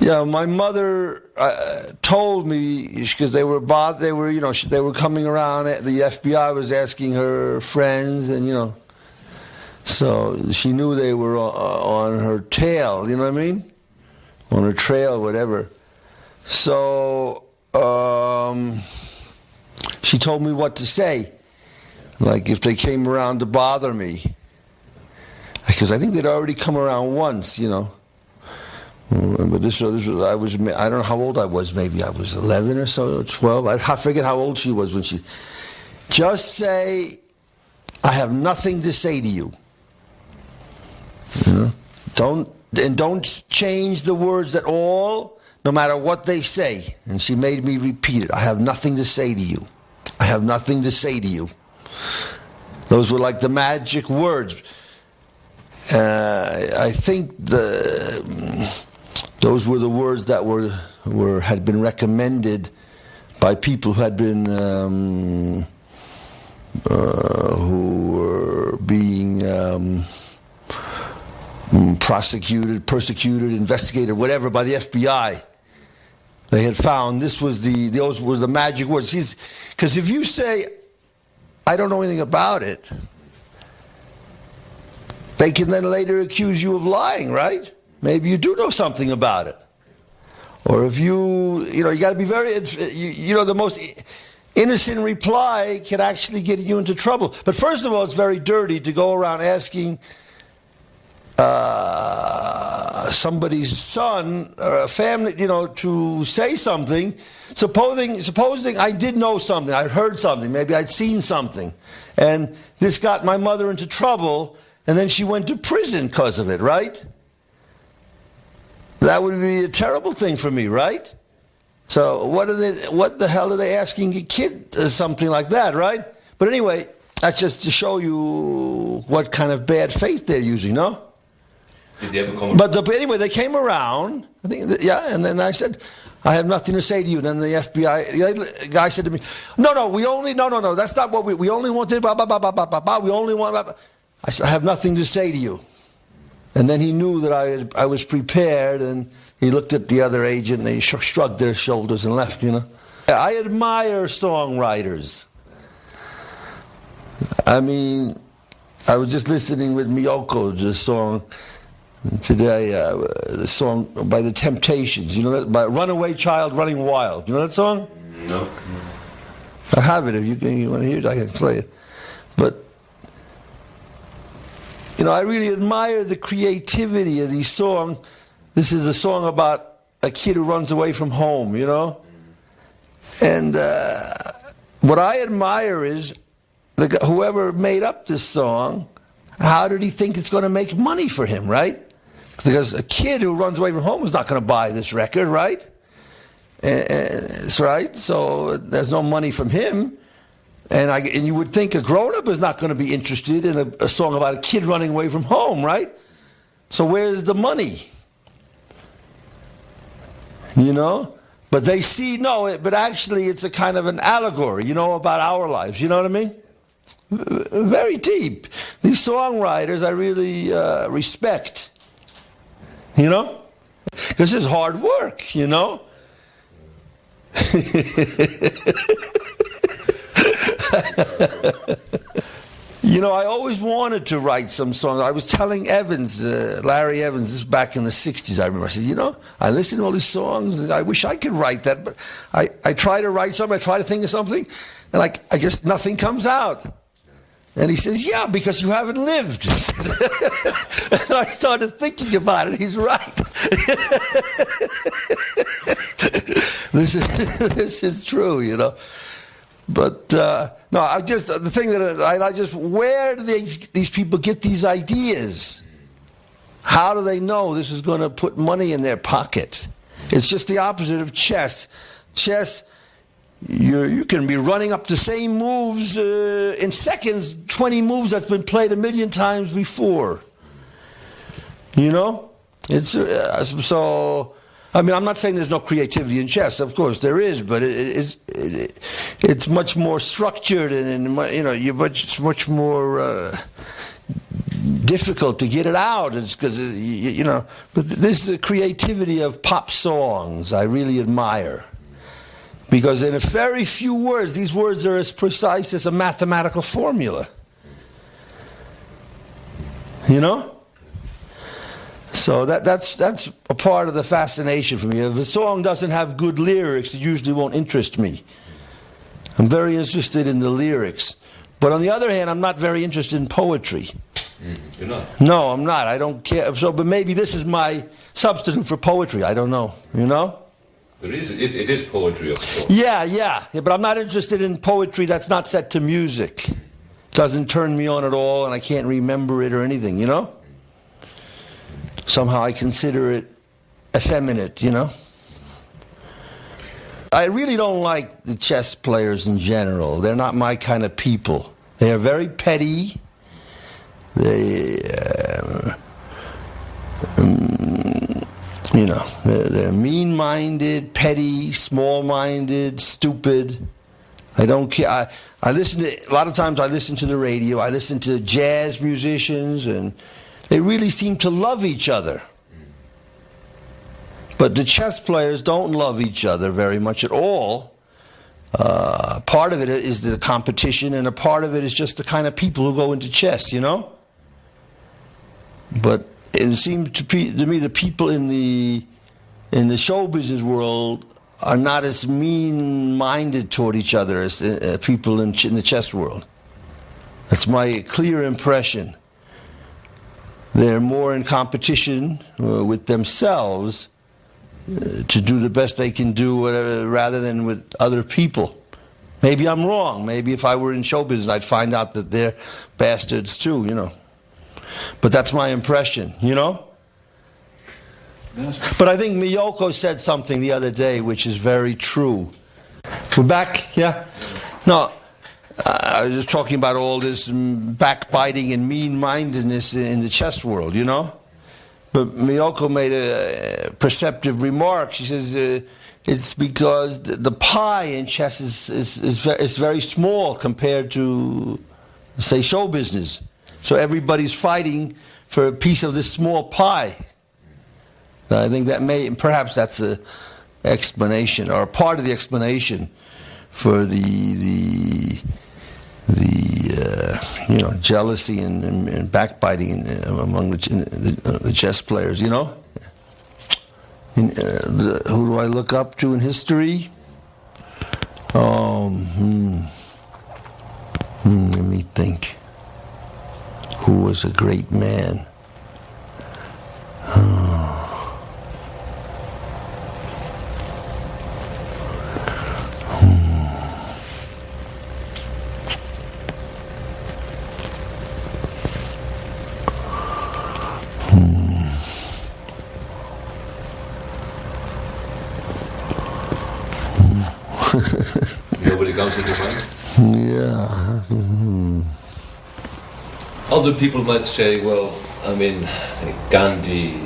Yeah, my mother told me because they were they were coming around. The FBI was asking her friends, and so she knew they were on her tail. You know what I mean? On her trail, whatever. So she told me what to say, like if they came around to bother me, because I think they'd already come around once. But this was, I don't know how old I was, maybe I was 11 or so, 12. I forget how old she was when she... Just say, I have nothing to say to you. Don't change the words at all, no matter what they say. And she made me repeat it. I have nothing to say to you. I have nothing to say to you. Those were like the magic words. I think those were the words that had been recommended by people who had been who were being prosecuted, persecuted, investigated, whatever, by the FBI. They had found those were the magic words. Because if you say, I don't know anything about it, they can then later accuse you of lying, right? Maybe you do know something about it. Or if you got to be very, the most innocent reply can actually get you into trouble. But first of all, it's very dirty to go around asking somebody's son or a family, to say something, supposing I did know something, I'd heard something, maybe I'd seen something, and this got my mother into trouble, and then she went to prison because of it, right? That would be a terrible thing for me, right? So what the hell are they asking a kid something like that, right? But anyway, that's just to show you what kind of bad faith they're using, no? Did they ever come? But anyway, they came around, I think, and then I said, I have nothing to say to you. Then the FBI guy said to me, no, that's not what we only wanted, blah, blah, blah, blah, blah, blah, we only want, blah, blah. I said, I have nothing to say to you. And then he knew that I was prepared, and he looked at the other agent, and they shrugged their shoulders and left, I admire songwriters. I mean, I was just listening with Miyoko, this song today, the song by The Temptations, by Runaway Child Running Wild. You know that song? No. I have it. If you want to hear it, I can play it. But I really admire the creativity of these songs. This is a song about a kid who runs away from home, And what I admire is whoever made up this song, how did he think it's going to make money for him, right? Because a kid who runs away from home is not going to buy this record, right? Right? So there's no money from him. And you would think a grown-up is not going to be interested in a song about a kid running away from home, right? So where's the money? But they see, but actually it's a kind of an allegory, about our lives. You know what I mean? Very deep. These songwriters I really respect. Because this is hard work, I always wanted to write some songs. I was telling Evans, Larry Evans, this was back in the 60s, I remember. I said, I listen to all these songs, and I wish I could write that, but I try to write something, I try to think of something, and I just, nothing comes out. And he says, yeah, because you haven't lived. And I started thinking about it. He's right. This is true, But no, the thing that where do these people get these ideas? How do they know this is going to put money in their pocket? It's just the opposite of chess. Chess, you can be running up the same moves in seconds, 20 moves that's been played a million times before. It's so. I mean, I'm not saying there's no creativity in chess. Of course there is, but it's much more structured, and you're much more difficult to get it out. It's because, but this is the creativity of pop songs I really admire. Because in a very few words, these words are as precise as a mathematical formula. You know? So that's a part of the fascination for me. If a song doesn't have good lyrics, it usually won't interest me. I'm very interested in the lyrics. But on the other hand, I'm not very interested in poetry. You're not? No, I'm not. I don't care. So, but maybe this is my substitute for poetry. I don't know. You know? It is poetry, of course. Yeah, but I'm not interested in poetry that's not set to music. It doesn't turn me on at all, and I can't remember it or anything, you know? Somehow I consider it effeminate, you know? I really don't like the chess players in general. They're not my kind of people. They are very petty. They're mean-minded, petty, small-minded, stupid. I don't care. I listen to, a lot of times I listen to the radio. I listen to jazz musicians, and they really seem to love each other. But the chess players don't love each other very much at all. Part of it is the competition, and a part of it is just the kind of people who go into chess, you know? But it seems to me the people in the show business world are not as mean-minded toward each other as people in the chess world. That's my clear impression. They're more in competition with themselves to do the best they can do, whatever, rather than with other people. Maybe I'm wrong. Maybe if I were in show business, I'd find out that they're bastards too, you know. But that's my impression, you know. But I think Miyoko said something the other day which is very true. We're back, yeah? No, I was just talking about all this backbiting and mean-mindedness in the chess world, you know? But Miyoko made a perceptive remark. She says it's because the pie in chess is very small compared to, say, show business. So everybody's fighting for a piece of this small pie. I think that perhaps that's an explanation, or part of the explanation for the jealousy and backbiting among the chess players, you know? Who do I look up to in history? Let me think. Who was a great man? Nobody comes into mind? Yeah. Other people might say, well, I mean, Gandhi,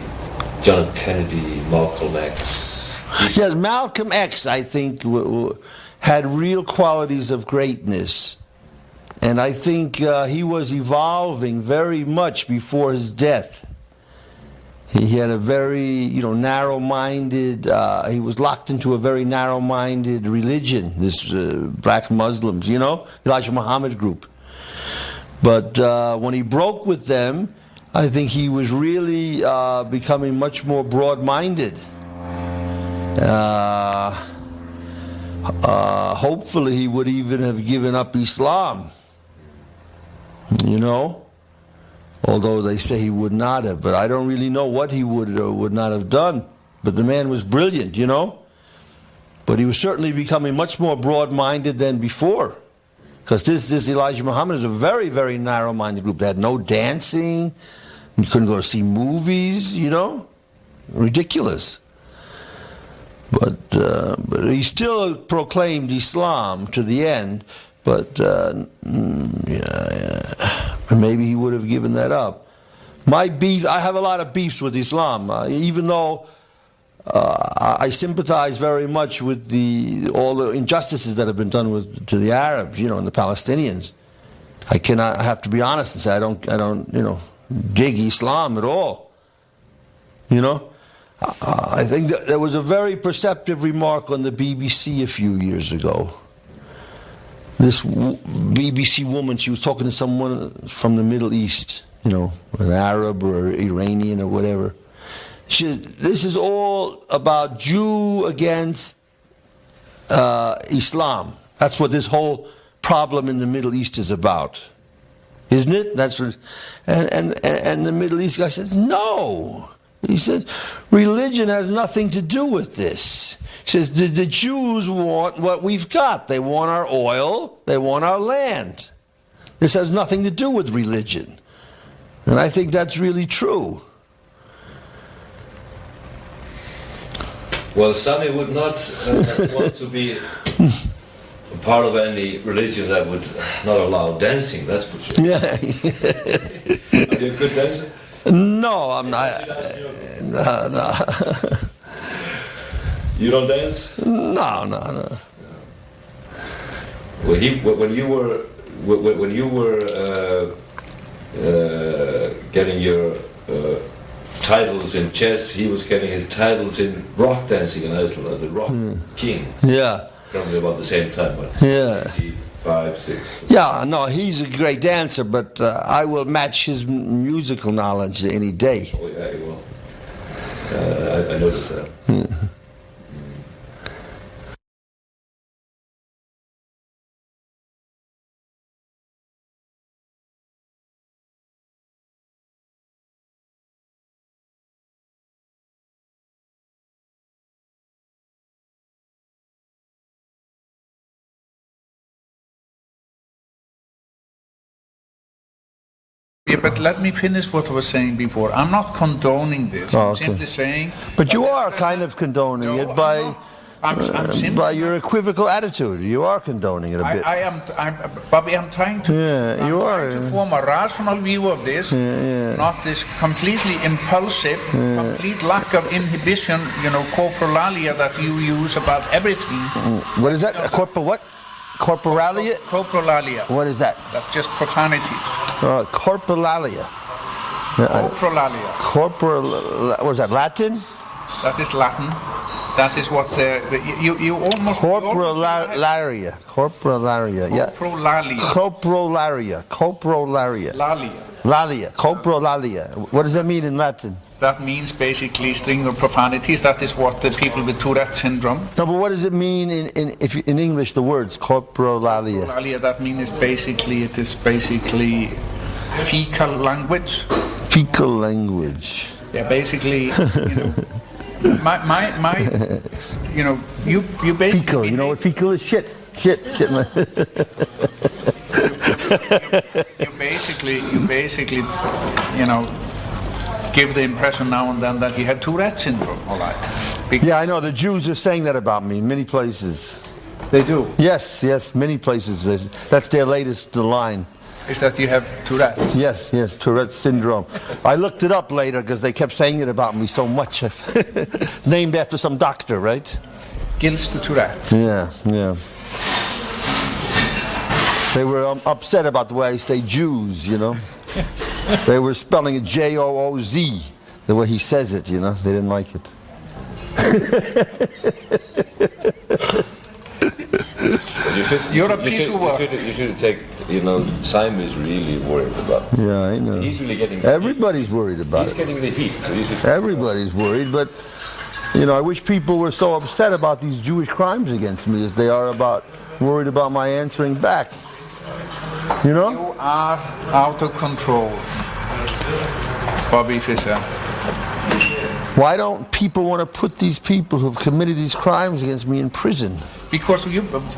John F. Kennedy, Malcolm X. Yes, Malcolm X, I think, had real qualities of greatness. And I think he was evolving very much before his death. He had a very, narrow-minded, he was locked into a very narrow-minded religion, this black Muslims, Elijah Muhammad group. But when he broke with them, I think he was really becoming much more broad-minded. Hopefully he would even have given up Islam, although they say he would not have, but I don't really know what he would or would not have done. But the man was brilliant, But he was certainly becoming much more broad-minded than before. Because this Elijah Muhammad is a very, very narrow-minded group. They had no dancing. You couldn't go to see movies, Ridiculous. But he still proclaimed Islam to the end. But maybe he would have given that up. I have a lot of beefs with Islam, even though I sympathize very much with all the injustices that have been done to the Arabs, and the Palestinians. I have to be honest and say I don't dig Islam at all. You know? I think that there was a very perceptive remark on the BBC a few years ago. This BBC woman, she was talking to someone from the Middle East, you know, an Arab or Iranian or whatever. This is all about Jew against Islam. That's what this whole problem in the Middle East is about, isn't it? That's what, and the Middle East guy says no. He says religion has nothing to do with this. He says the Jews want what we've got. They want our oil. They want our land. This has nothing to do with religion, and I think that's really true. Well, Sami would not want to be a part of any religion that would not allow dancing, that's for sure. Yeah. Are you a good dancer? No, I'm not. No. You don't dance? No. Well, when you were getting your titles in chess, he was getting his titles in rock dancing in Iceland as the rock king. Yeah. Probably about the same time, but yeah. 5, 6. Yeah, no, he's a great dancer, but I will match his musical knowledge any day. Oh yeah, he will. I noticed that. Yeah, but let me finish what I was saying before. I'm not condoning this. I'm simply saying... But you are kind of condoning it by... by your equivocal attitude. You are condoning it a bit. Bobby, I'm trying to, to form a rational view of this, not this completely impulsive, complete lack of inhibition, corporalia that you use about everything. What is that? What? Corporalia? Corporalia. What is that? That's just profanity. Corporalia. Corporalia. Was that Latin? That is Latin. That is what you almost... Corporalia. Yeah. Coprolalia. Lalia. Coprolalia. What does that mean in Latin? That means basically string of profanities. That is what the people with Tourette syndrome... No, but what does it mean in English, the words corporalalia? Corporalalia, that means it is basically fecal language. Fecal language. Yeah, basically, you basically... Fecal, you know what fecal is? Shit. You basically, give the impression now and then that you have Tourette syndrome, all right? Yeah, I know. The Jews are saying that about me in many places. They do? Yes, many places. That's their latest line. Is that you have Tourette? Yes, Tourette syndrome. I looked it up later because they kept saying it about me so much. Named after some doctor, right? Gilles de Tourette. Yeah. They were upset about the way I say Jews, They were spelling it Jooz, the way he says it, They didn't like it. You're a piece of work. You should take, Simon is really worried about it. Yeah, I know. He's really getting... Everybody's worried about it. He's getting the heat. So everybody's worried, but, I wish people were so upset about these Jewish crimes against me as they are worried about my answering back. You are out of control, Bobby Fischer. Why don't people want to put these people who've committed these crimes against me in prison? Because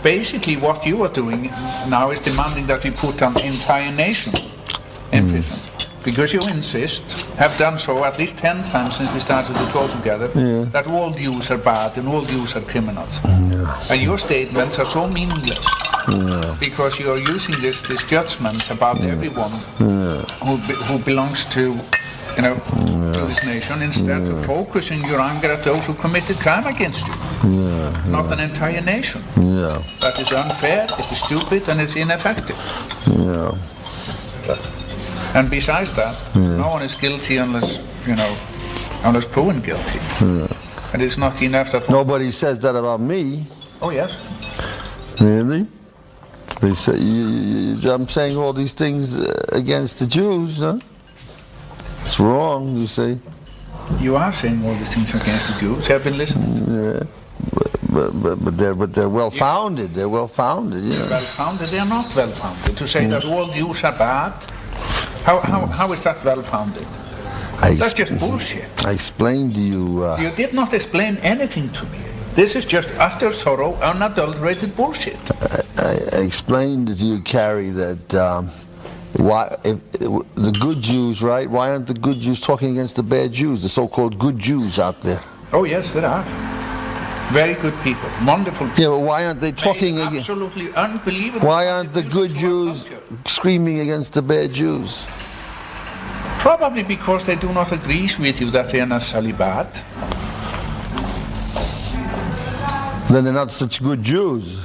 basically what you are doing now is demanding that we put an entire nation in prison. Because you insist, have done so at least 10 times since we started to talk together, that all Jews are bad and all Jews are criminals. And your statements are so meaningless. Because you are using this judgment about everyone who belongs to this nation, instead of focusing your anger at those who committed crime against you. Not an entire nation. That is unfair, it is stupid, and it's ineffective. And besides that, no one is guilty unless proven guilty. And it's not enough that... Nobody says that about me. Oh, yes. Really? They say, I'm saying all these things against the Jews, huh? It's wrong, you say. You are saying all these things against the Jews. I've been listening. Yeah. But they're well-founded. They're well-founded, you know. Well-founded? They're not well-founded. To say that all Jews are bad, how is that well-founded? That's just bullshit. I explained to you... You did not explain anything to me. This is just utter, thorough, unadulterated bullshit. I explained to you, Carrie, that if the good Jews, right? Why aren't the good Jews talking against the bad Jews, the so-called good Jews out there? Oh, yes, there are. Very good people, wonderful people. Yeah, but why aren't they talking against... Absolutely unbelievable. Why aren't the good Jews screaming against the bad Jews? Probably because they do not agree with you that they are necessarily bad. Then they're not such good Jews.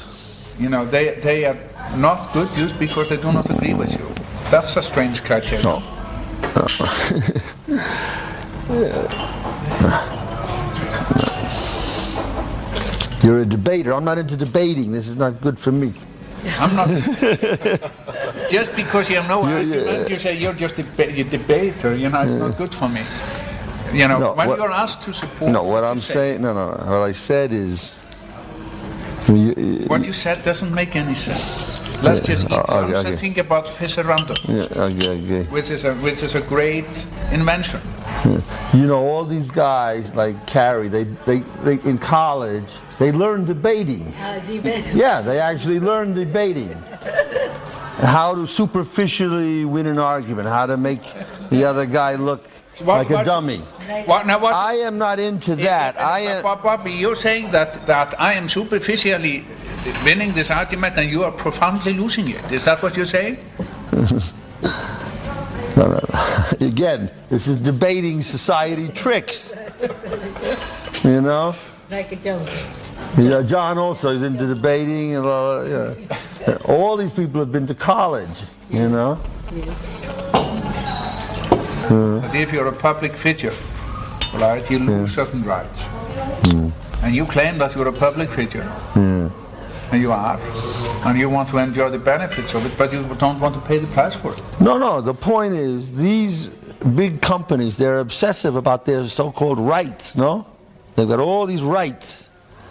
You know, they are not good Jews because they do not agree with you. That's a strange criteria. No. You're a debater. I'm not into debating. This is not good for me. I'm not. Just because you have no argument, you say you're just a debater. You know, it's not good for me. You know, when you're asked to support. No, what I'm saying. No. What I said is. What you said doesn't make any sense. Let's just eat and think about Fischer Roundup, which is a great invention. You know, all these guys like Carrie, they in college they learn debating. Yeah, they actually learn debating. How to superficially win an argument, how to make the other guy look like a dummy. I am not into that. Bobby, you're saying that I am superficially winning this argument and you are profoundly losing it. Is that what you're saying? No. Again, this is debating society tricks. You know? Like a joke. Yeah, John also is into debating. And all these people have been to college, you know? But if you're a public figure, right, you lose certain rights. And you claim that you're a public figure. And you are. And you want to enjoy the benefits of it, but you don't want to pay the price for it. No. The point is, these big companies, they're obsessive about their so-called rights, no? They've got all these rights,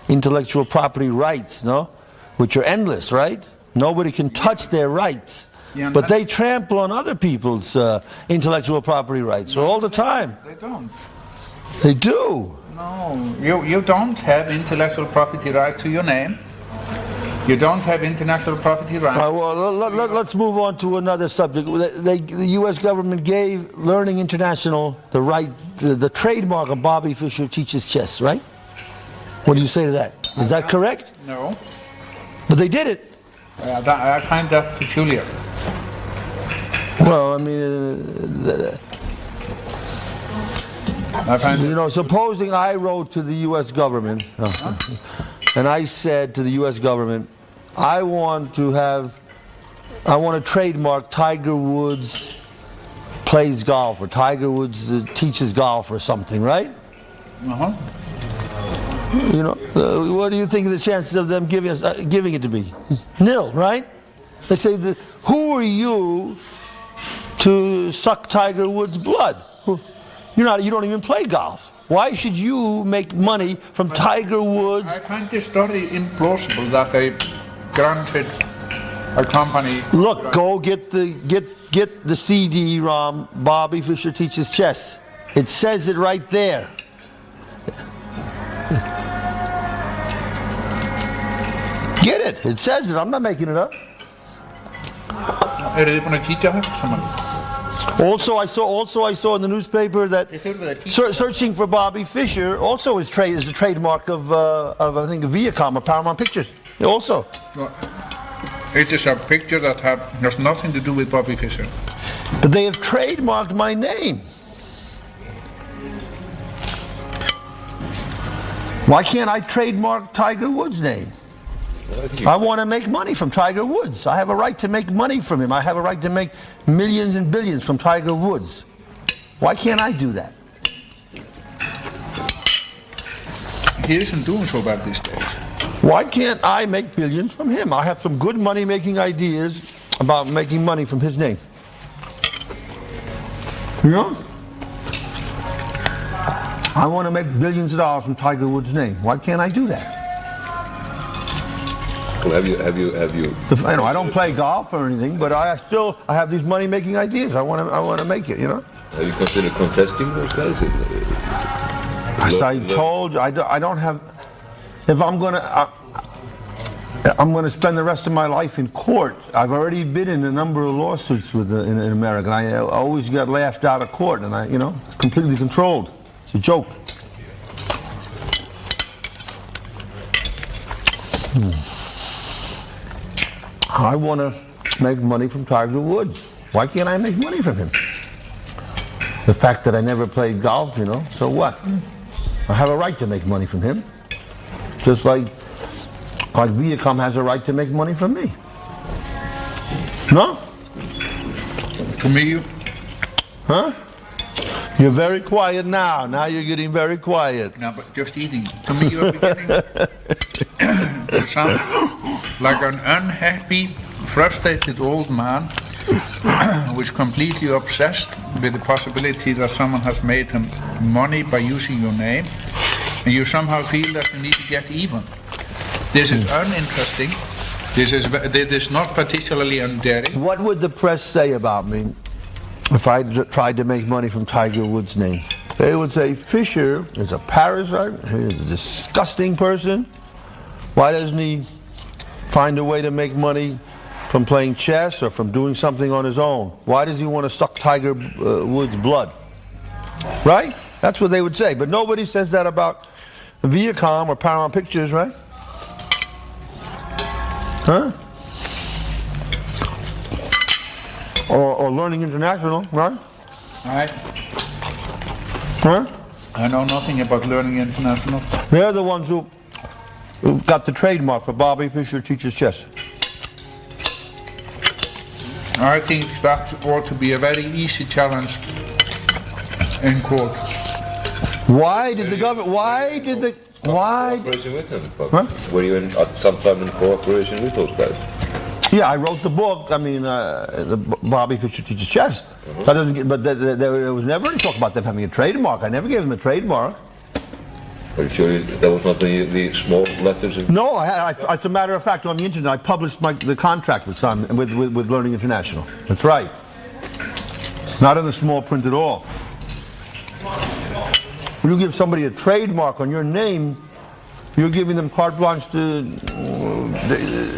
intellectual property rights, no? Which are endless, right? Nobody can touch their rights. But they trample on other people's intellectual property rights all the time. They don't. They do. No, you don't have intellectual property right to your name. You don't have intellectual property rights. Let's move on to another subject. The U.S. government gave Learning International the right, the trademark of Bobby Fischer teaches chess, right? What do you say to that? Is that correct? No. But they did it. I find that peculiar. Well, I mean, supposing I wrote to the U.S. government, and I said to the U.S. government, I want to trademark Tiger Woods plays golf, or Tiger Woods teaches golf, or something, right? You know, what do you think of the chances of them giving it to me? Nil, right? They say, who are you to suck Tiger Woods' blood? You don't even play golf. Why should you make money from Tiger Woods? I find this very implausible that they granted a company. Look, go get the CD-ROM. Bobby Fischer teaches chess. It says it right there. Get it. It says it. I'm not making it up. Also, I saw in the newspaper that searching for Bobby Fischer also is a trademark of I think Viacom or Paramount Pictures. Also, it is a picture that has nothing to do with Bobby Fischer. But they have trademarked my name. Why can't I trademark Tiger Woods' name? I want to make money from Tiger Woods. I have a right to make money from him. I have a right to make millions and billions from Tiger Woods. Why can't I do that? He isn't doing so bad these days. Why can't I make billions from him? I have some good money-making ideas about making money from his name. You know? I want to make billions of dollars from Tiger Woods' name. Why can't I do that? Well, have you? I know I don't play golf or anything, but I have these money-making ideas. I want to make it. You know. Have you considered contesting those guys? As I told you, I don't have. If I'm gonna spend the rest of my life in court. I've already been in a number of lawsuits in America. And I always got laughed out of court, and it's completely controlled. It's a joke. I want to make money from Tiger Woods. Why can't I make money from him? The fact that I never played golf, so what? I have a right to make money from him. Just like Viacom has a right to make money from me. No? To me, Huh? You're very quiet now. Now you're getting very quiet. no, but just eating. To me, you're beginning to sound like an unhappy, frustrated old man who is completely obsessed with the possibility that someone has made him money by using your name, and you somehow feel that you need to get even. This is uninteresting. This is not particularly endearing. What would the press say about me if I tried to make money from Tiger Woods' name? They would say, Fischer is a parasite, he's a disgusting person. Why doesn't he find a way to make money from playing chess or from doing something on his own? Why does he want to suck Tiger Woods' blood? Right? That's what they would say. But nobody says that about Viacom or Paramount Pictures, right? Huh? Or Learning International, right? Right. Huh? I know nothing about Learning International. They're the ones who got the trademark for Bobby Fischer Teaches Chess. I think that ought to be a very easy challenge in court. Why did the government? Why did the? Why? Cooperation with him? Huh? Were you at some time in cooperation with those guys? Yeah, I wrote the book. I mean, the Bobby Fischer Teaches Chess. That doesn't get, but there was never any talk about them having a trademark. I never gave them a trademark. Are you sure that was not the small letters? No, as a matter of fact, on the internet, I published the contract with Learning International. That's right. Not in the small print at all. When you give somebody a trademark on your name, you're giving them carte blanche to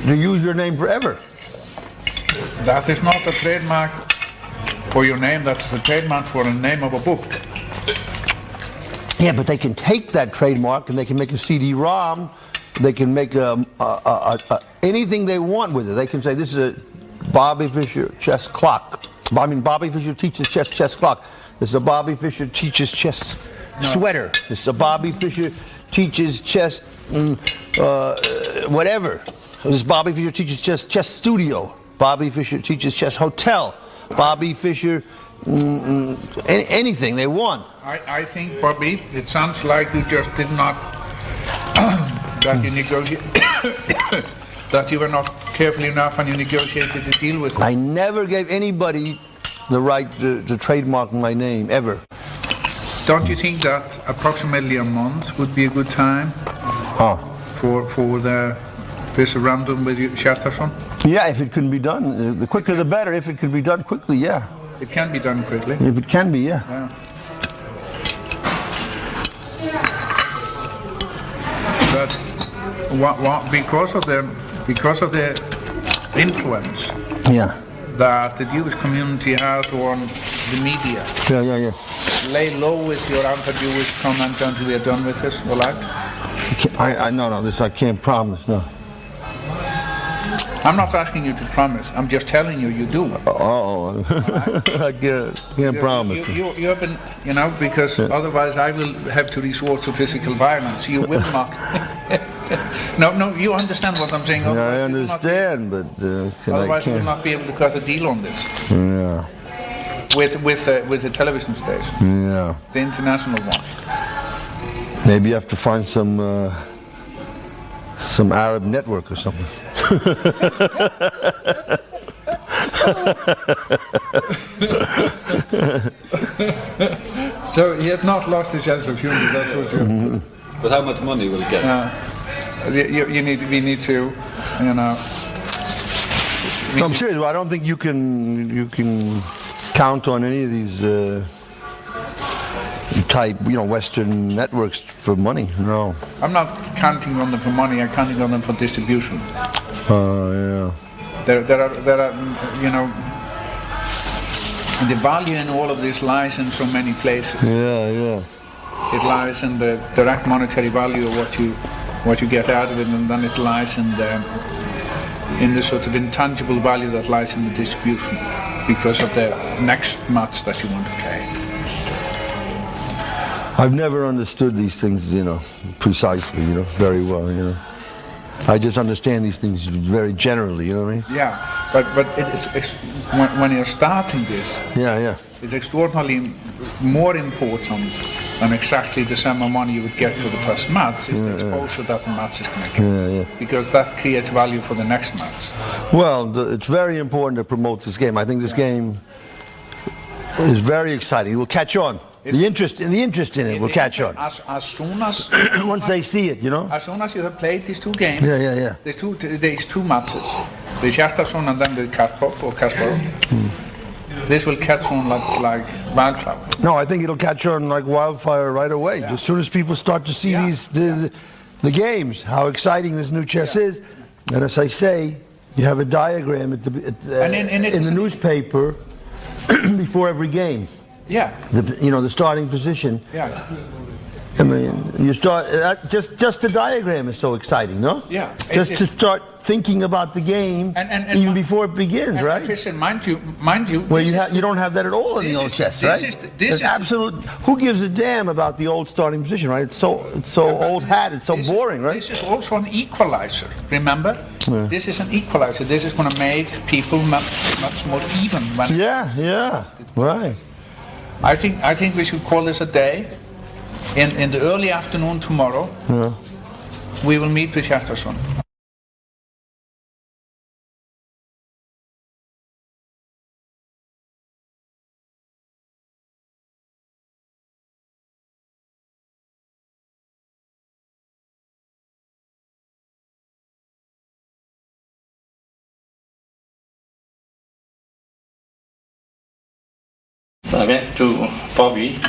use your name forever. That is not a trademark for your name, that's a trademark for the name of a book. Yeah, but they can take that trademark and they can make a CD-ROM. They can make anything they want with it. They can say, this is a Bobby Fischer chess clock. I mean, Bobby Fischer Teaches Chess clock. This is a Bobby Fischer Teaches Chess sweater. This is a Bobby Fischer Teaches Chess whatever. This is Bobby Fischer Teaches Chess studio. Bobby Fischer Teaches Chess hotel. Bobby Fischer anything they want. I think, Bobby, it sounds like you just did not that you were not careful enough and you negotiated the deal with them. I never gave anybody the right to trademark my name, ever. Don't you think that approximately a month would be a good time for this random with Chesterton? Yeah, if it can be done. The quicker the better. If it can be done quickly, yeah. It can be done quickly. If it can be, yeah. But because of the influence that the Jewish community has on the media, lay low with your anti-Jewish comment until we are done with this, all right? This I can't promise, no. I'm not asking you to promise. I'm just telling you do. Oh, I can't promise. You have been, because otherwise I will have to resort to physical violence. You will not. No, you understand what I'm saying. Yeah, I Otherwise understand, but otherwise I we will can't. not be able to cut a deal on this Yeah, with the television station, yeah. the international one. Maybe you have to find some Arab network or something. So he had not lost his sense of humor. That's for sure. But how much money will he get? We need to, you know. No, I'm serious. I don't think you can count on any of these type, Western networks for money. No. I'm not counting on them for money. I'm counting on them for distribution. Yeah. There are, the value in all of this lies in so many places. Yeah. It lies in the direct monetary value of what you get out of it, and then it lies in the sort of intangible value that lies in the distribution because of the next match that you want to play. I've never understood these things, precisely, very well, I just understand these things very generally, you know what I mean? Yeah, but it's when you're starting this, Yeah. it's extraordinarily more important than exactly the sum of money you would get for the first match. It's the exposure that the match is going to get. Yeah. Because that creates value for the next match. Well, it's very important to promote this game. I think this game is very exciting. It will catch on. The interest in it will catch on. As soon as Once they see it, As soon as you have played these two games, Yeah. these two matches, the Hjartarson and then the Karpov or Kasparov, this will catch on like wildflower. No, I think it'll catch on like wildfire right away. As soon as people start to see the games, how exciting this new chess is, and as I say, you have a diagram in the newspaper before every game. Yeah. The starting position. Yeah. I mean, you start just the diagram is so exciting, no? Yeah. Just to start thinking about the game even before it begins, right? Fischer, mind you. Well, you don't have that at all in the old chess, right? It's absolute. Who gives a damn about the old starting position, right? It's so old hat. It's so boring, right? This is also an equalizer. Remember, this is an equalizer. This is going to make people much more even. Yeah, right. I think we should call this a day. In the early afternoon tomorrow, we will meet with Hjartarson. I went to Bobby,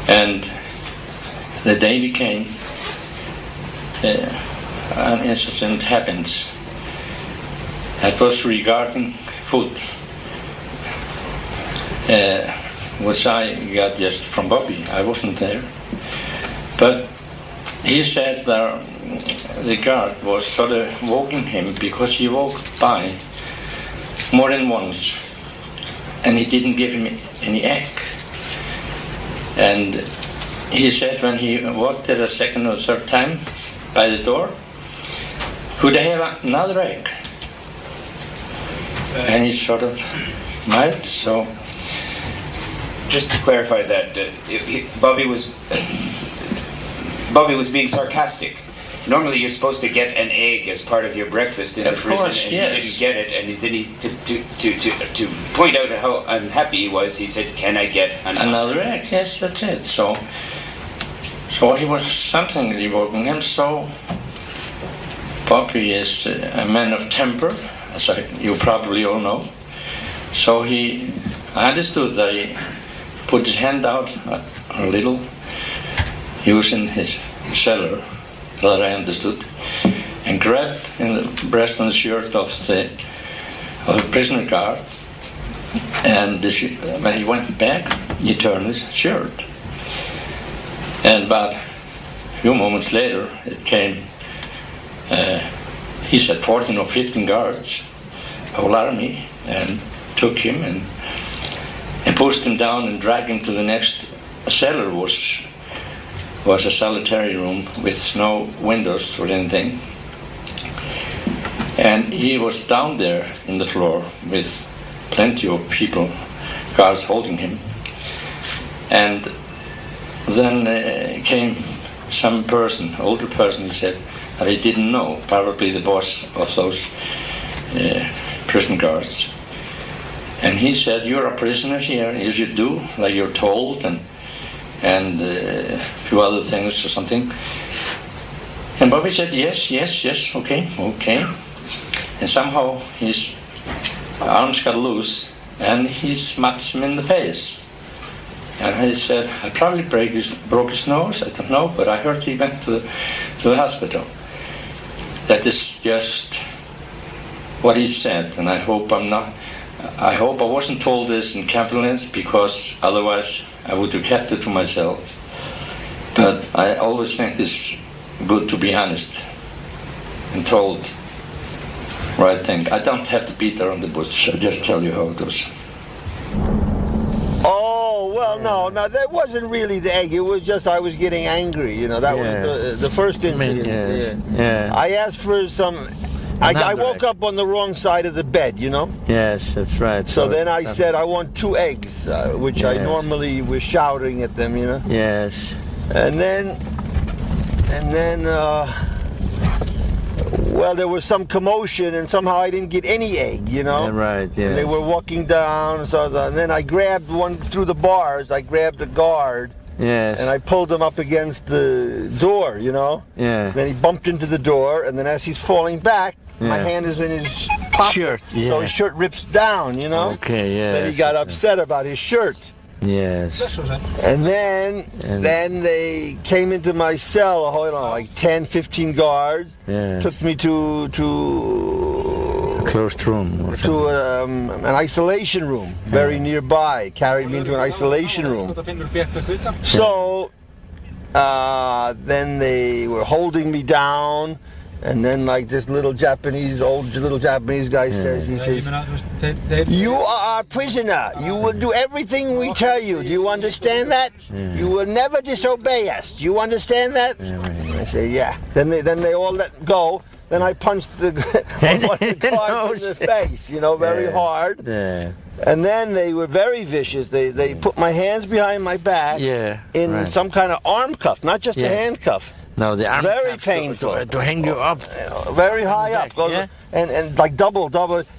and the day we came, an incident happens. That was regarding food, which I got just from Bobby. I wasn't there. But he said that the guard was sort of walking him because he walked by more than once and he didn't give him any egg. And he said when he walked there a second or third time by the door, could I have another egg? And he sort of smiled, so. Just to clarify that, Bobby was being sarcastic. Normally you're supposed to get an egg as part of your breakfast in the prison, and yes. he didn't get it, and then to point out how unhappy he was, he said, can I get another egg? Yes, that's it. So he was something revolting him. So Bobby is a man of temper, as you probably all know. So I understood that he put his hand out a little, using his cellar, that I understood, and grabbed in the breast and shirt of the prisoner guard, and when he went back, he turned his shirt. And about a few moments later, it came, he said 14 or 15 guards, whole army, and took him and pushed him down and dragged him to the next cellar, was a solitary room with no windows or anything. And he was down there in the floor with plenty of people, guards holding him. And then came some person, older person, he said, that he didn't know, probably the boss of those prison guards. And he said, "You're a prisoner here, you should do like you're told," and a few other things or something. And Bobby said, yes, okay. And somehow his arms got loose and he smacked him in the face. And he said, "I probably broke his nose, I don't know, but I heard he went to the hospital." That is just what he said, and I hope I wasn't told this in confidence, because otherwise I would have kept it to myself. But I always think it's good to be honest and told right thing. I don't have to beat around the bush. I just tell you how it goes. Oh, well, no, that wasn't really the egg. It was just I was getting angry, you know. That was the first incident. Yeah. I asked for some... I woke up on the wrong side of the bed, you know? Yes, that's right. So then I said, "I want 2 eggs," which I normally was shouting at them, you know? Yes. And then, well, there was some commotion, and somehow I didn't get any egg, you know? Yeah, right, yeah. And they were walking down, and then I grabbed one through the bars. I grabbed a guard. Yes. And I pulled him up against the door, you know? Yeah. Then he bumped into the door, and then as he's falling back, my hand is in his pocket. Shirt, yeah. So his shirt rips down, you know? Okay, yeah. Then he got upset about his shirt. Yes. And then they came into my cell, like 10, 15 guards. Yes. Took me to Closed room or something. an isolation room very nearby. Carried me into an isolation room. So then they were holding me down, and then like this old little Japanese guy says, he says, "You are a prisoner. You will do everything we tell you. Do you understand that? You will never disobey us. Do you understand that?" I say, "Yeah." Then they all let go. Then I punched one of the guards in the face, you know, very hard. Yeah. And then they were very vicious. They put my hands behind my back in some kind of arm cuff, not just a handcuff. No, the arm very cuff painful to hang you up. Very high up. And like double.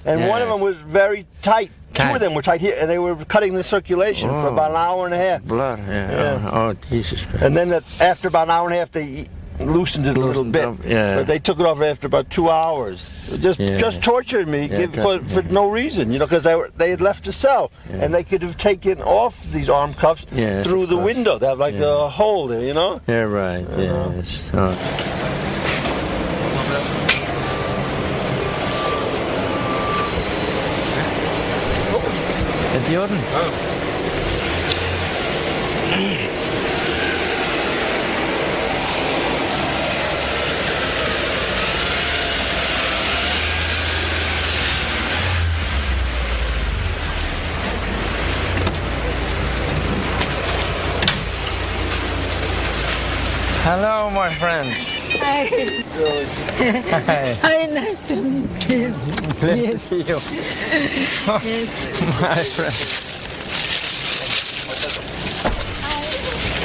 And one of them was very tight. 2 of them were tight here, and they were cutting the circulation for about an hour and a half. Blood, Oh, Jesus Christ. And then after about an hour and a half, they loosened it a little bit. But they took it off after about 2 hours. Just tortured me for no reason, you know, because they had left the cell, and they could have taken off these arm cuffs through the window. They have like a hole there, you know? Yeah, right, yes. Är det orden? Hello, my friend. Hi. Hi. Hi, nice to meet you. Glad to see you. Yes. My friend.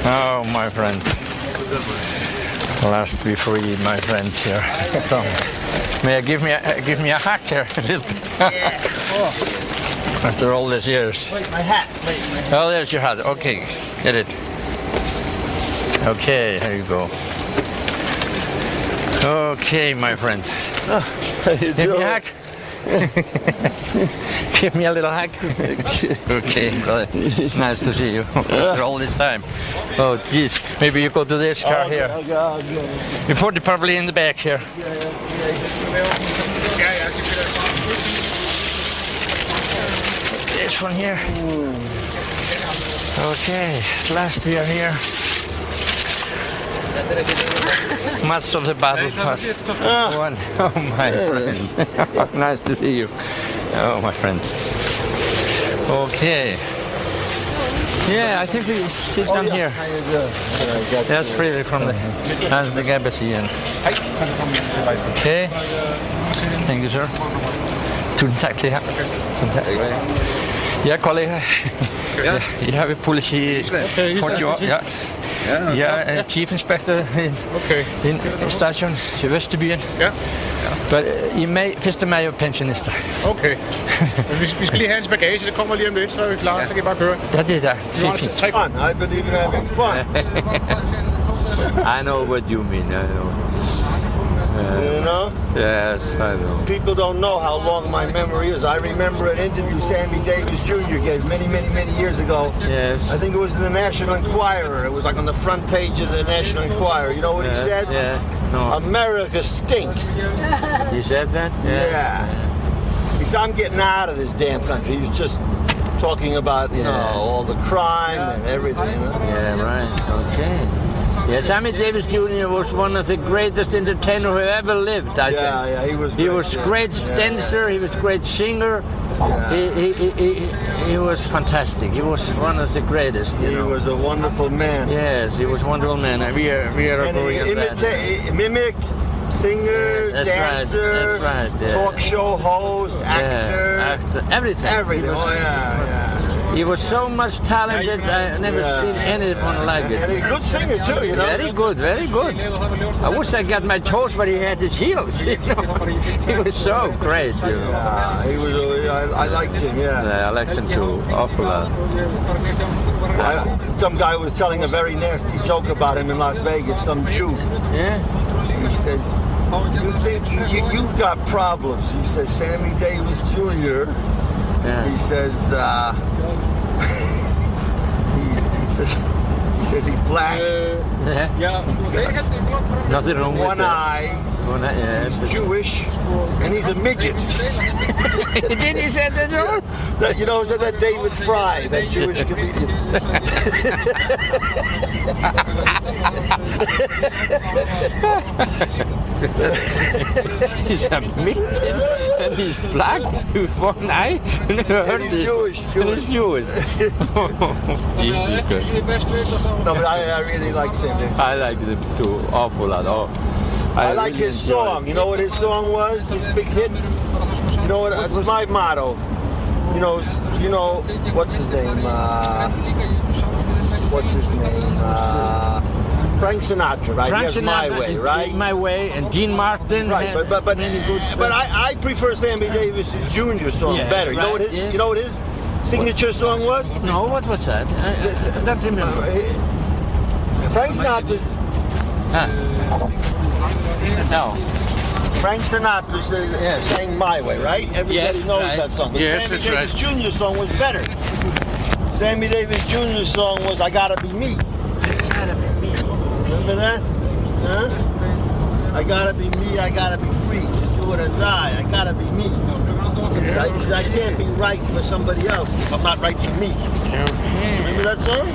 Oh, my friend. Last be free, my friend here. Come. May I give me a hug here a little bit? After all these years. Wait, my hat. Oh, there's your hat. Okay, get it. Okay, here you go. Okay, my friend. Give me a hug. Give me a little hug. Okay, brother. Nice to see you after all this time. Oh, geez. Maybe you go to this car here. You put it probably in the back here. This one here. Okay, last we are here. Much of the battle was won. Oh, my friend. Nice to see you. Oh, my friend. Okay. Yeah, I think we sit down here. That's Fredrik from the embassy. Okay. Thank you, sir. Tusind tak til her. Tusind tak. Jeg er kollega. Jeg har policy for job. Ja. Jeg er chief inspector in station i Vesterbyen. Ja. But I Mr. Mayo pensionister. Okay. Vi skal lige have hans bagage, det kommer lige om lidt, så er vi klar, så kan I bare køre. Ja, det er der. Fun. I believe in having fun. I know what you mean. I know. You know? Yes, I know. People don't know how long my memory is. I remember an interview Sammy Davis Jr. gave many years ago. Yes. I think it was in the National Enquirer. It was like on the front page of the National Enquirer. You know what he said? Yeah. No. America stinks. He said that? Yeah. He said, I'm getting out of this damn country. He was just talking about, you know, all the crime and everything. You know? Yeah, right. Okay. Yeah, Sammy Davis Jr. was one of the greatest entertainers who ever lived, I think. Yeah, he was great. He was great dancer, he was great singer. He was fantastic. He was one of the greatest. He was a wonderful man. Yes, he was a wonderful man. We are and going he mimicked, singer, dancer, talk show host, actor, everything. Everything. He was so much talented. I never seen anyone like it. And he's a good singer too, you know. Very good, very good. I wish I got my toes, but he had his heels. You know? He was so great. You know? Yeah, he was. I liked him. Yeah, I liked him too, awful lot. Some guy was telling a very nasty joke about him in Las Vegas. Some Jew. Yeah. He says, "You think you've got problems?" He says, "Sammy Davis Jr." Yeah. He says. He says he's black. Nothing wrong with one eye. One eye, yes. He's Jewish, and he's a midget. Did he say that wrong? You know, so that David Fry, that Jewish comedian. He's a midget, and he's black, with one eye, and he's Jewish. And he's Jewish. No, but I really like him. I like him too, awful lot. Oh, I like his song. You know what his song was? His big hit? You know what? It's my motto. You know, what's his name? Frank Sinatra, right? Frank He has Sinatra, My Way, right? My Way, and Dean Martin. Right, but I prefer Sammy Davis' Jr. song better. Right, You know what his signature song was? No, what was that? I don't remember. Frank Sinatra's... No. Frank Sinatra sang My Way, right? Everybody knows that song. But Yes, Sammy that's Davis right. Jr. song was better. Sammy Davis Jr. song was I Gotta Be Me. Remember that? Huh? I gotta be me, I gotta be free. To do it or die, I gotta be me. I can't be right for somebody else if I'm not right for me. Okay. Remember that song?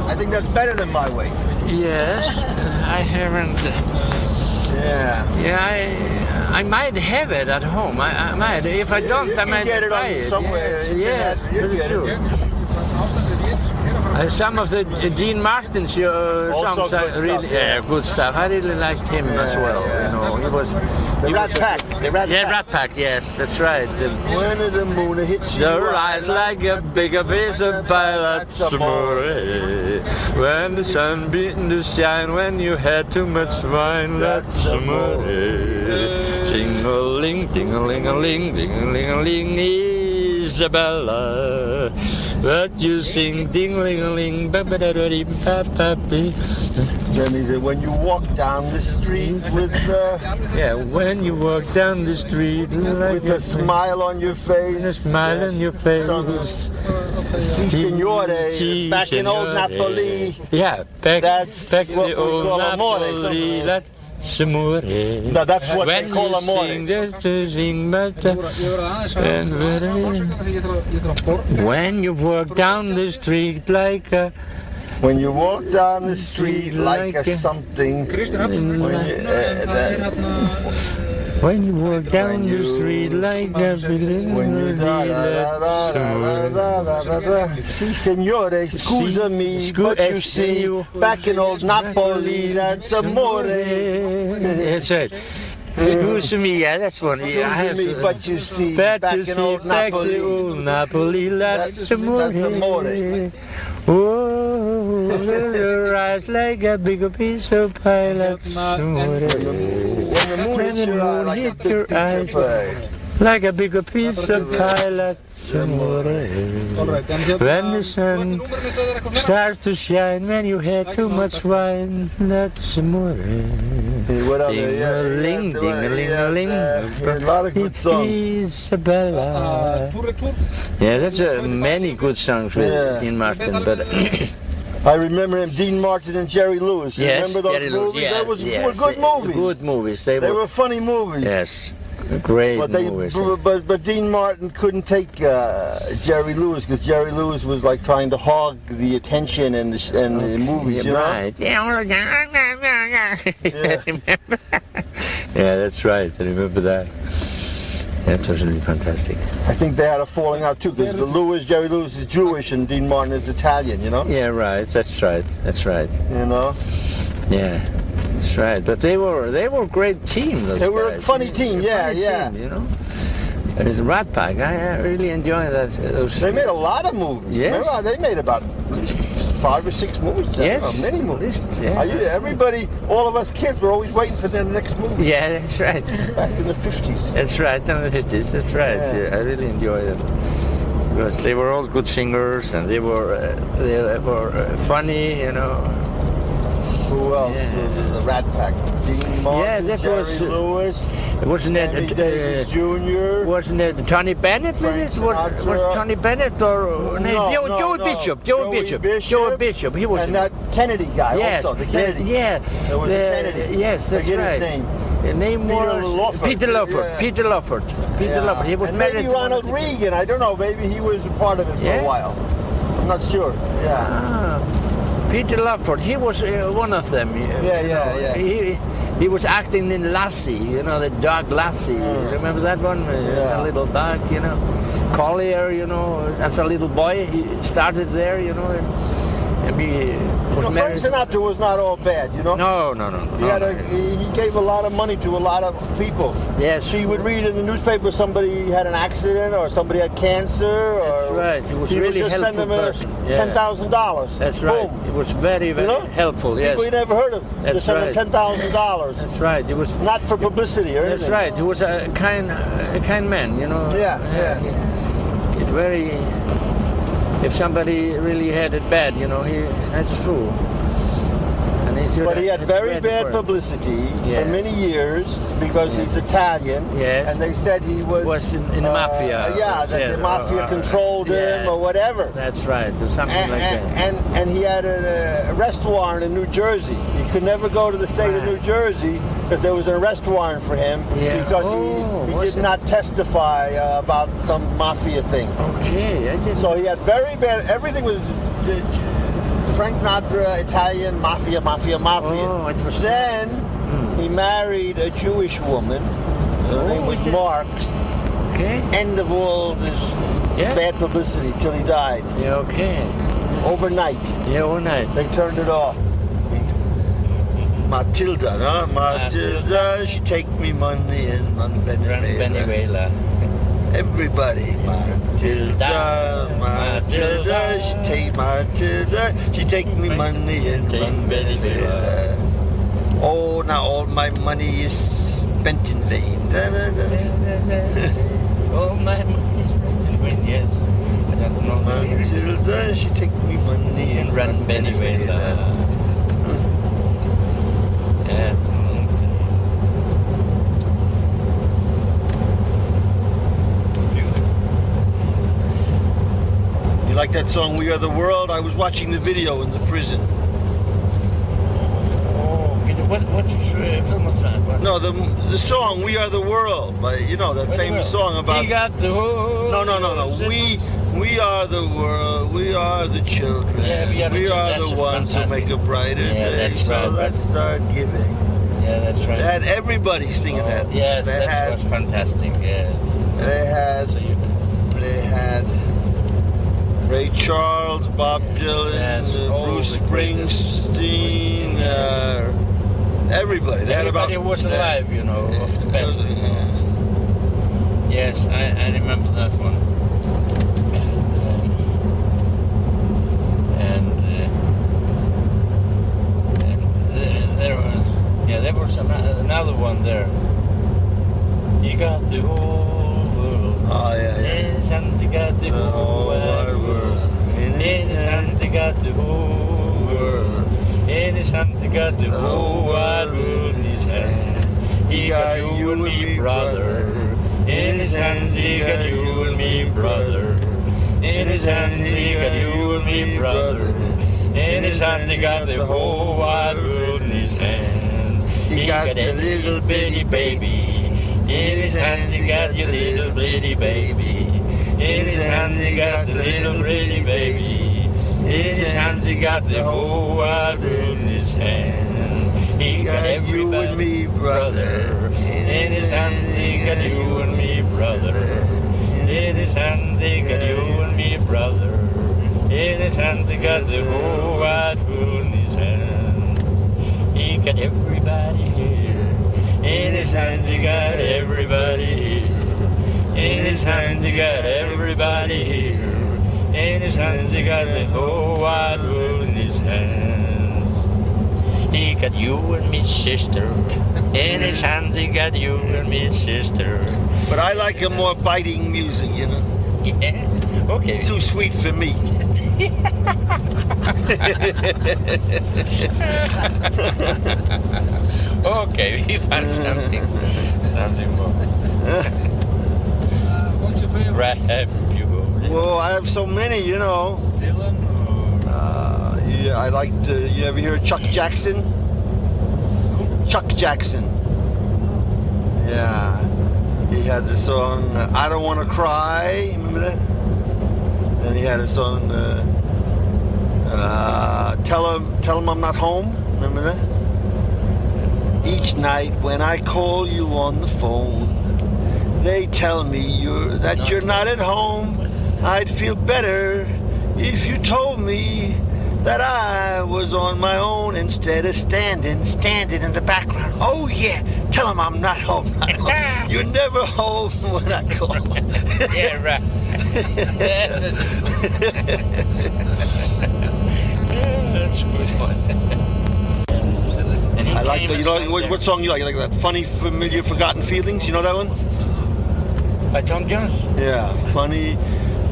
I think that's better than My Way. Yes, I haven't. Yeah, I might have it at home. I might. If I don't, I might get it buy on it. somewhere. Yes, pretty sure. Some of the Dean Martin songs are really good stuff. I really liked him as well. You know, he was the Rat Pack. Rat Pack. Yes, that's right. When the moon hits you, the rise like a big abyss of pilots amore. When the sun beating to shine, when you had too much wine, that's amore. Ting-a-ling, ting-a-ling-a-ling, ting-a-ling-a-ling, Isabella. But you sing ding-ling-a-ling, ba-ba-da-da-dee-ba-ba-bee. Then he said, when you walk down the street with when you walk down the street with a smile on your face. A smile on your face. Si, signore, back in old Napoli. Yeah, back that's in what the we old call Napoli. That's amore. No, that's what they call amore. When you walk down the street like a When you walk down the street like a something. When you walk down the street like a Si signore, scusami, but you see, back in old Napoli, that's amore. That's right. Excuse me, yeah, that's one. Yeah, I have to. But you see, Back back to in see, old back Napoli. to old Napoli, that's amore. Oh, your eyes like a bigger piece of pie, that's amore. When the moon hits your eyes Like a bigger piece of pie, that's amore. When the sun starts to shine, when you had too much wine, that's amore. Ding-a-ling, ding-a-ling-a-ling. A lot of good songs. Isabella. Yeah, that's many good songs with Dean Martin, but I remember him, Dean Martin and Jerry Lewis. You yes, remember those Jerry Lewis, movies? yes, Those yes, were good movies. Good movies. They were funny movies. Yes, great movies. But Dean Martin couldn't take Jerry Lewis because Jerry Lewis was like trying to hog the attention and the movies. Yeah, you know? right. Yeah, that's right. I remember that. That was really fantastic. I think they had a falling out too because Jerry Lewis is Jewish and Dean Martin is Italian. You know? Yeah, right. That's right. That's right. You know? Yeah. That's right, but they were a great team. Those They were guys. a funny team, yeah. Team, you know. There's a Rat Pack. I really enjoy that. They made a lot of movies. Yes. Remember, they made about 5 or 6 movies. Yes. Many movies. Yeah. Everybody, all of us kids, were always waiting for their next movie. Yeah, that's right. Back in the 50s. That's right, in the 50s. That's right. Yeah. I really enjoy them because they were all good singers and they were funny, you know. Who else? Yeah. The Rat Pack. Dean Martin, that Jerry was, Lewis. Wasn't Sammy Davis Jr. Wasn't it Tony Bennett with it? Was Tony Bennett or Joey Bishop? Joey Bishop. He was. And that Kennedy guy yes, also. The Kennedy. Yeah. There was a Kennedy. Yes, that's right. His name. The name was Peter Lawford. Yeah. Peter Lawford. He was and married maybe to Ronald Reagan. I don't know. Maybe he was a part of it for a while. I'm not sure. Yeah. Peter Lawford, he was one of them. Yeah. He was acting in Lassie, you know, the dog Lassie. Remember that one? It's a little dog, you know. Collier, you know, as a little boy, he started there, you know, and he was married. Frank Sinatra was not all bad, you know. No. He gave a lot of money to a lot of people. Yes. He would read in the newspaper somebody had an accident or somebody had cancer. That's right. He was really would just helpful send them person. $10,000. That's right. Boom. He was very, very helpful. Yes. People you never heard of. That's just send right. them $10,000. That's right. He was not for publicity or anything. That's right. He was a kind man, you know. Yeah. It's very. If somebody really had it bad, you know, that's true. But he had very bad publicity for many years because he's Italian. Yes. And they said he was in the mafia. Yeah, that the mafia controlled him or whatever. That's right. There's something like that. And he had an arrest warrant in New Jersey. He could never go to the state of New Jersey because there was an arrest warrant for him because he did not testify about some mafia thing. Okay, I didn't. So he had very bad. Everything was. Frank Sinatra, Italian, mafia. Oh, it was then he married a Jewish woman. Her name was Marks. Okay. End of all this bad publicity till he died. Yeah, okay. Overnight. Yeah, overnight. They turned it off. Matilda, no? Matilda, she take me money and run Venezuela. Everybody, Matilda, she take me money and run Venezuela. Oh, now all my money is spent in vain. All my money is spent in vain, yes. I don't know. Matilda, she take me money and run Venezuela. Yeah. You like that song, We Are the World? I was watching the video in the prison. Oh, what film was that? What? No, the song, We Are the World, by, you know, that famous song about... We got the whole... No. We are the world, we are the children, Yeah, we are that's the ones fantastic. who make a brighter Yeah, day. that's So right. let's start giving. Yeah, that's right. And everybody singing that. Yes, they that was fantastic. Yes. They had, So you, they had Ray Charles, Bob Dylan, Yes, all Bruce the greatest. Springsteen, Yes. everybody. They had everybody about, was alive, you know, of the best. You know. Yes, I remember that one. There was another one there. You got the whole world. Oh, yeah. Yes, and you got the whole wide world. Yes, and you got the whole world. Yes, and you got the whole wide world in his hands. He got you and me, brother. In his hands, he got you and me, brother. In his hands, he got you and me, brother. In his hands, he got the whole wide world in his hands. He got a little bitty baby. In his hands he got your little bitty baby. In his hands he got the little bitty baby. In his hands he got the whole wide world in his hand. He got everybody, you and me, brother. In his hands he got you and me, brother. In his hands he got you and me, brother. In his hands he got the whole wide world in his hand. He got everybody here. In his hands he got everybody here. In his hands he got everybody here. In his hands he got the whole wide world in his hands. He got you and me, sister. In his hands he got you and me, sister. But I like a more biting music, you know. Yeah, okay. Too sweet for me. Okay, we found something more. What's your favorite? Right, you go. Well, I have so many, you know. Dylan or Yeah, I like to. You ever hear of Chuck Jackson? Chuck Jackson. Yeah, he had the song "I Don't Want to Cry." Remember that? Then he had a song "Tell him I'm Not Home." Remember that? Each night when I call you on the phone, they tell me you're not at home. I'd feel better if you told me that I was on my own instead of standing in the background. Oh yeah, tell them I'm not home. You're never home when I call. Yeah, right. That's a good one. I like the, you know what song you like? You like that Funny Familiar Forgotten Feelings? You know that one? By Tom Jones. Yeah, funny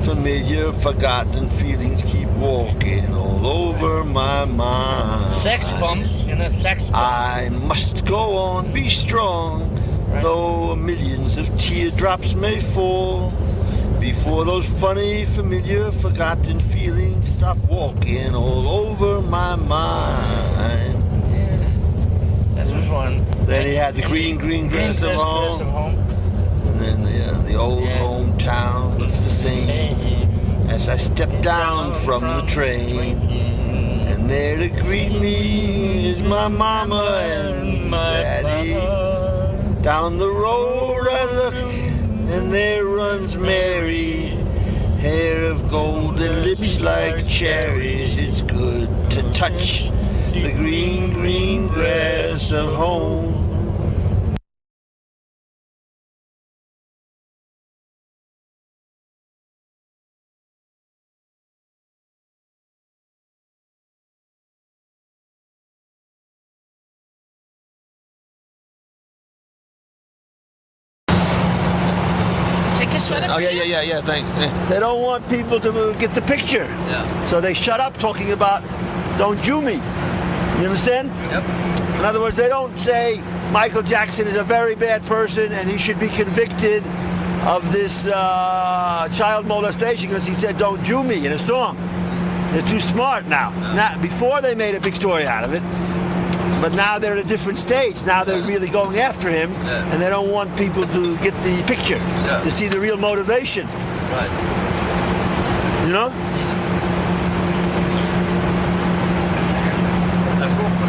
familiar forgotten feelings keep walking all over my mind. Sex bombs, you know, sex bombs. I must go on, be strong, Right. though millions of teardrops may fall. Before those funny, familiar, forgotten feelings stop walking all over my mind. Yeah. That was one. Then he had the green grass of home. And then the old hometown looks the same as I step down from the train. And there to greet me is my mama and my daddy. Down the road I look, and there runs Mary. Hair of gold and lips like cherries. It's good to touch the green grass of home. Oh yeah. They don't want people to get the picture. Yeah. So they shut up talking about "Don't Jew me." You understand? Yep. In other words, they don't say Michael Jackson is a very bad person and he should be convicted of this child molestation because he said "Don't Jew me" in a song. They're too smart now. Now, before they made a big story out of it. But now they're at a different stage. Now they're really going after him, and they don't want people to get the picture, to see the real motivation. Right. You know?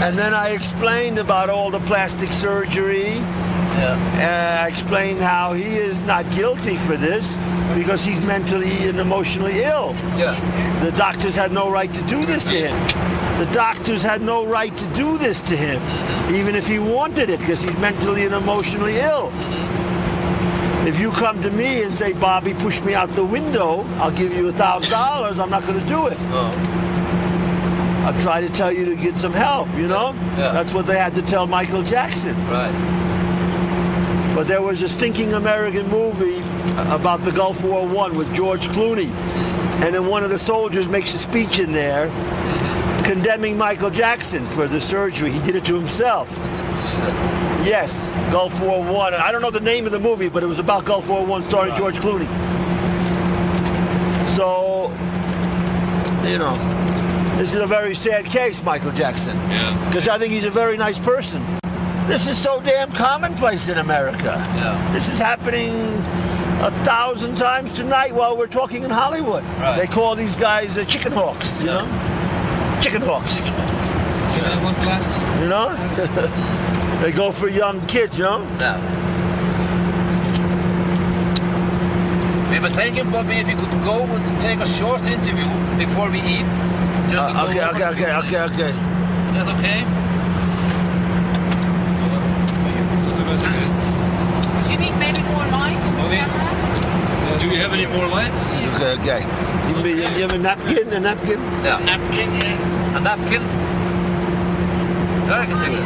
And then I explained about all the plastic surgery. I explained how he is not guilty for this because he's mentally and emotionally ill. The doctors had no right to do this to him. The doctors had no right to do this to him, even if he wanted it, because he's mentally and emotionally ill. If you come to me and say, Bobby, push me out the window, I'll give you $1,000, I'm not going to do it. I'll try to tell you to get some help, you know? That's what they had to tell Michael Jackson. Right. But there was a stinking American movie about the Gulf War I with George Clooney. And then one of the soldiers makes a speech in there condemning Michael Jackson for the surgery. He did it to himself. I didn't see that. Yes, Gulf War I. I don't know the name of the movie, but it was about Gulf War I starring George Clooney. So, you know, this is a very sad case, Michael Jackson. Because I think he's a very nice person. This is so damn commonplace in America. This is happening 1,000 times tonight while we're talking in Hollywood. They call these guys chicken hawks, you know? Chicken hawks. Can I have one glass? You know? They go for young kids, you know? We were thinking, Bobby, if you could go and take a short interview before we eat. Just to Okay. Is that okay? Do you need maybe more light? Do we have any more lights? Okay. You have a napkin? A napkin? Yeah. Napkin, yeah. A napkin? I can take it.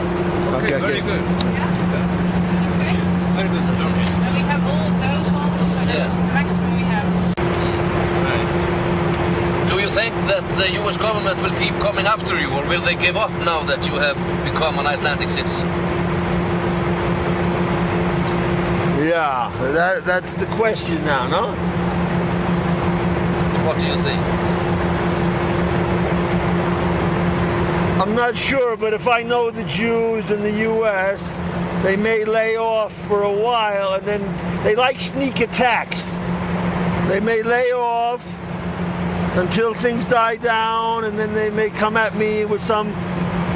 Okay. Very good. Okay. Very good. So we have all of those ones, so that's the maximum we have. Right. Do you think that the US government will keep coming after you, or will they give up now that you have become an Icelandic citizen? Yeah, that's the question now, no? What do you think? I'm not sure, but if I know the Jews in the U.S., they may lay off for a while, and then they like sneak attacks. They may lay off until things die down, and then they may come at me with some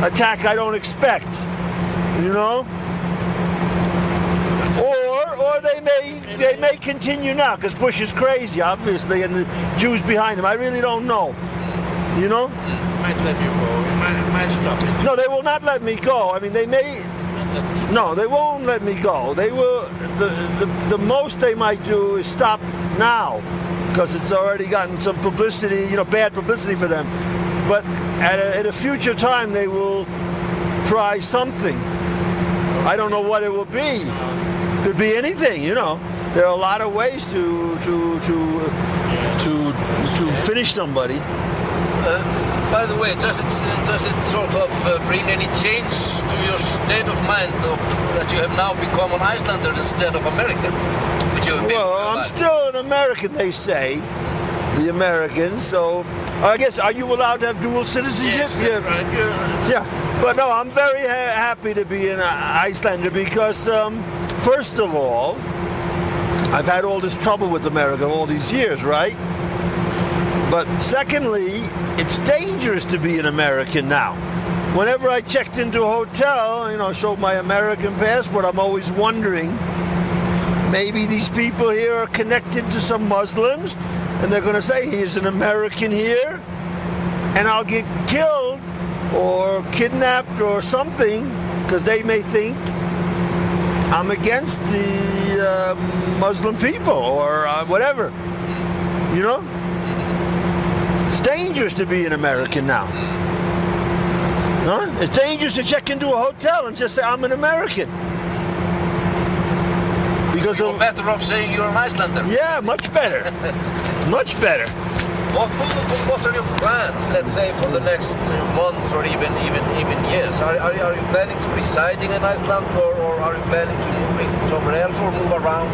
attack I don't expect, you know? Or they may continue now, because Bush is crazy, obviously, and the Jews behind him. I really don't know, you know? Might let you go. Might stop it. No, they will not let me go. I mean, they may. No, they won't let me go. They will. The most they might do is stop now, because it's already gotten some publicity, you know, bad publicity for them. But at a future time, they will try something. I don't know what it will be. Could be anything, you know. There are a lot of ways to finish somebody. By the way, does it sort of bring any change to your state of mind that you have now become an Icelander instead of American? Which you have been I'm still an American, they say, the Americans. So I guess, are you allowed to have dual citizenship? Yes, that's right. Yeah, but no, I'm very happy to be an Icelander because, first of all, I've had all this trouble with America all these years, right? But secondly, it's dangerous to be an American now. Whenever I checked into a hotel, you know, showed my American passport, I'm always wondering, maybe these people here are connected to some Muslims, and they're going to say he's an American here, and I'll get killed or kidnapped or something, because they may think I'm against the Muslim people or whatever, you know? It's dangerous to be an American now. Huh? It's dangerous to check into a hotel and just say, I'm an American. Because you're better off saying you're an Icelander. Yeah, much better. Much better. What are your plans, let's say, for the next months or even years? Are you planning to residing in Iceland, or are you planning to moving somewhere else or move around?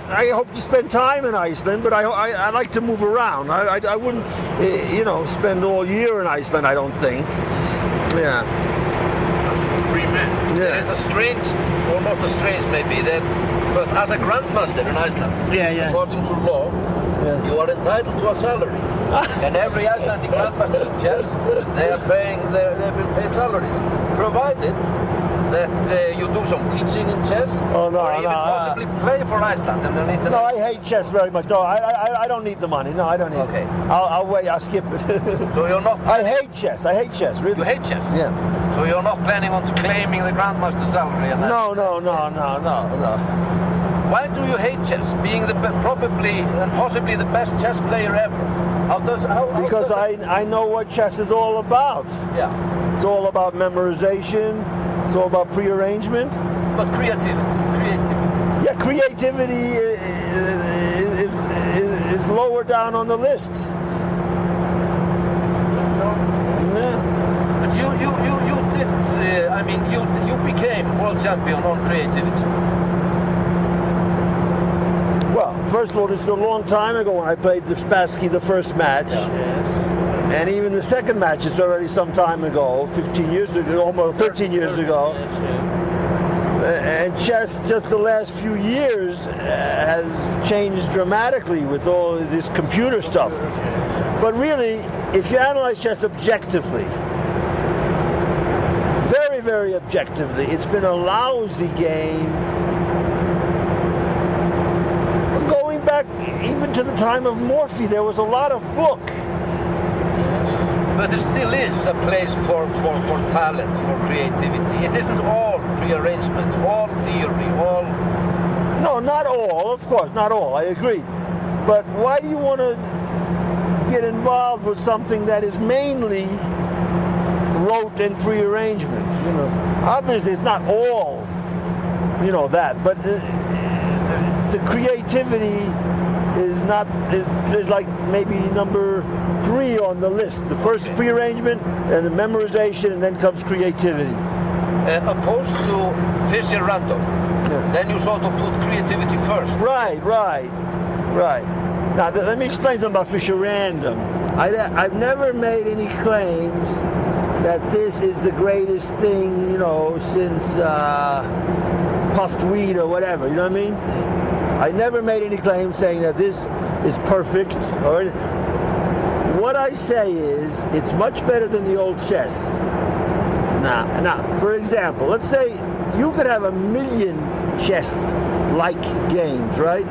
I hope to spend time in Iceland, but I like to move around. I wouldn't, you know, spend all year in Iceland, I don't think. Yeah. Free man. There is a strange, or not a strange maybe, but as a grandmaster in Iceland, according to law, you are entitled to a salary. And every Icelandic grandmaster in chess, they've been paid salaries, provided that you do some teaching in chess, or even possibly play for Iceland in an international. No, I hate chess very much. No, I don't need the money. No, I don't need it. I'll wait. I'll skip it. So you're not. I hate chess. Really. You hate chess? Yeah. So you're not planning on claiming the grandmaster salary? And No. Why do you hate chess? Being probably and possibly the best chess player ever. Because I know what chess is all about. Yeah. It's all about memorization. It's all about prearrangement. But creativity. Yeah, creativity is lower down on the list. Yeah. But you did. You became world champion on creativity. Well, first of all, this is a long time ago when I played the Spassky the first match. And even the second match, it's already some time ago, 15 years ago, almost 13 years ago. And chess, just the last few years, has changed dramatically with all this computer stuff. But really, if you analyze chess objectively, very, very objectively, it's been a lousy game. Going back even to the time of Morphy, there was a lot of book. But there still is a place for talent, for creativity. It isn't all prearrangement, all theory, all... No, not all, of course, not all, I agree. But why do you want to get involved with something that is mainly rote and prearrangement? Obviously it's not all, that, but the creativity is like maybe number 3 on the list. The first is prearrangement, and the memorization, and then comes creativity. Opposed to Fischer random, then you sort of put creativity first. Right. Now let me explain something about Fischer random. I've never made any claims that this is the greatest thing, since puffed wheat or whatever. You know what I mean? I never made any claim saying that this is perfect or anything. What I say is it's much better than the old chess. Now, for example, let's say you could have 1 million chess-like games, right?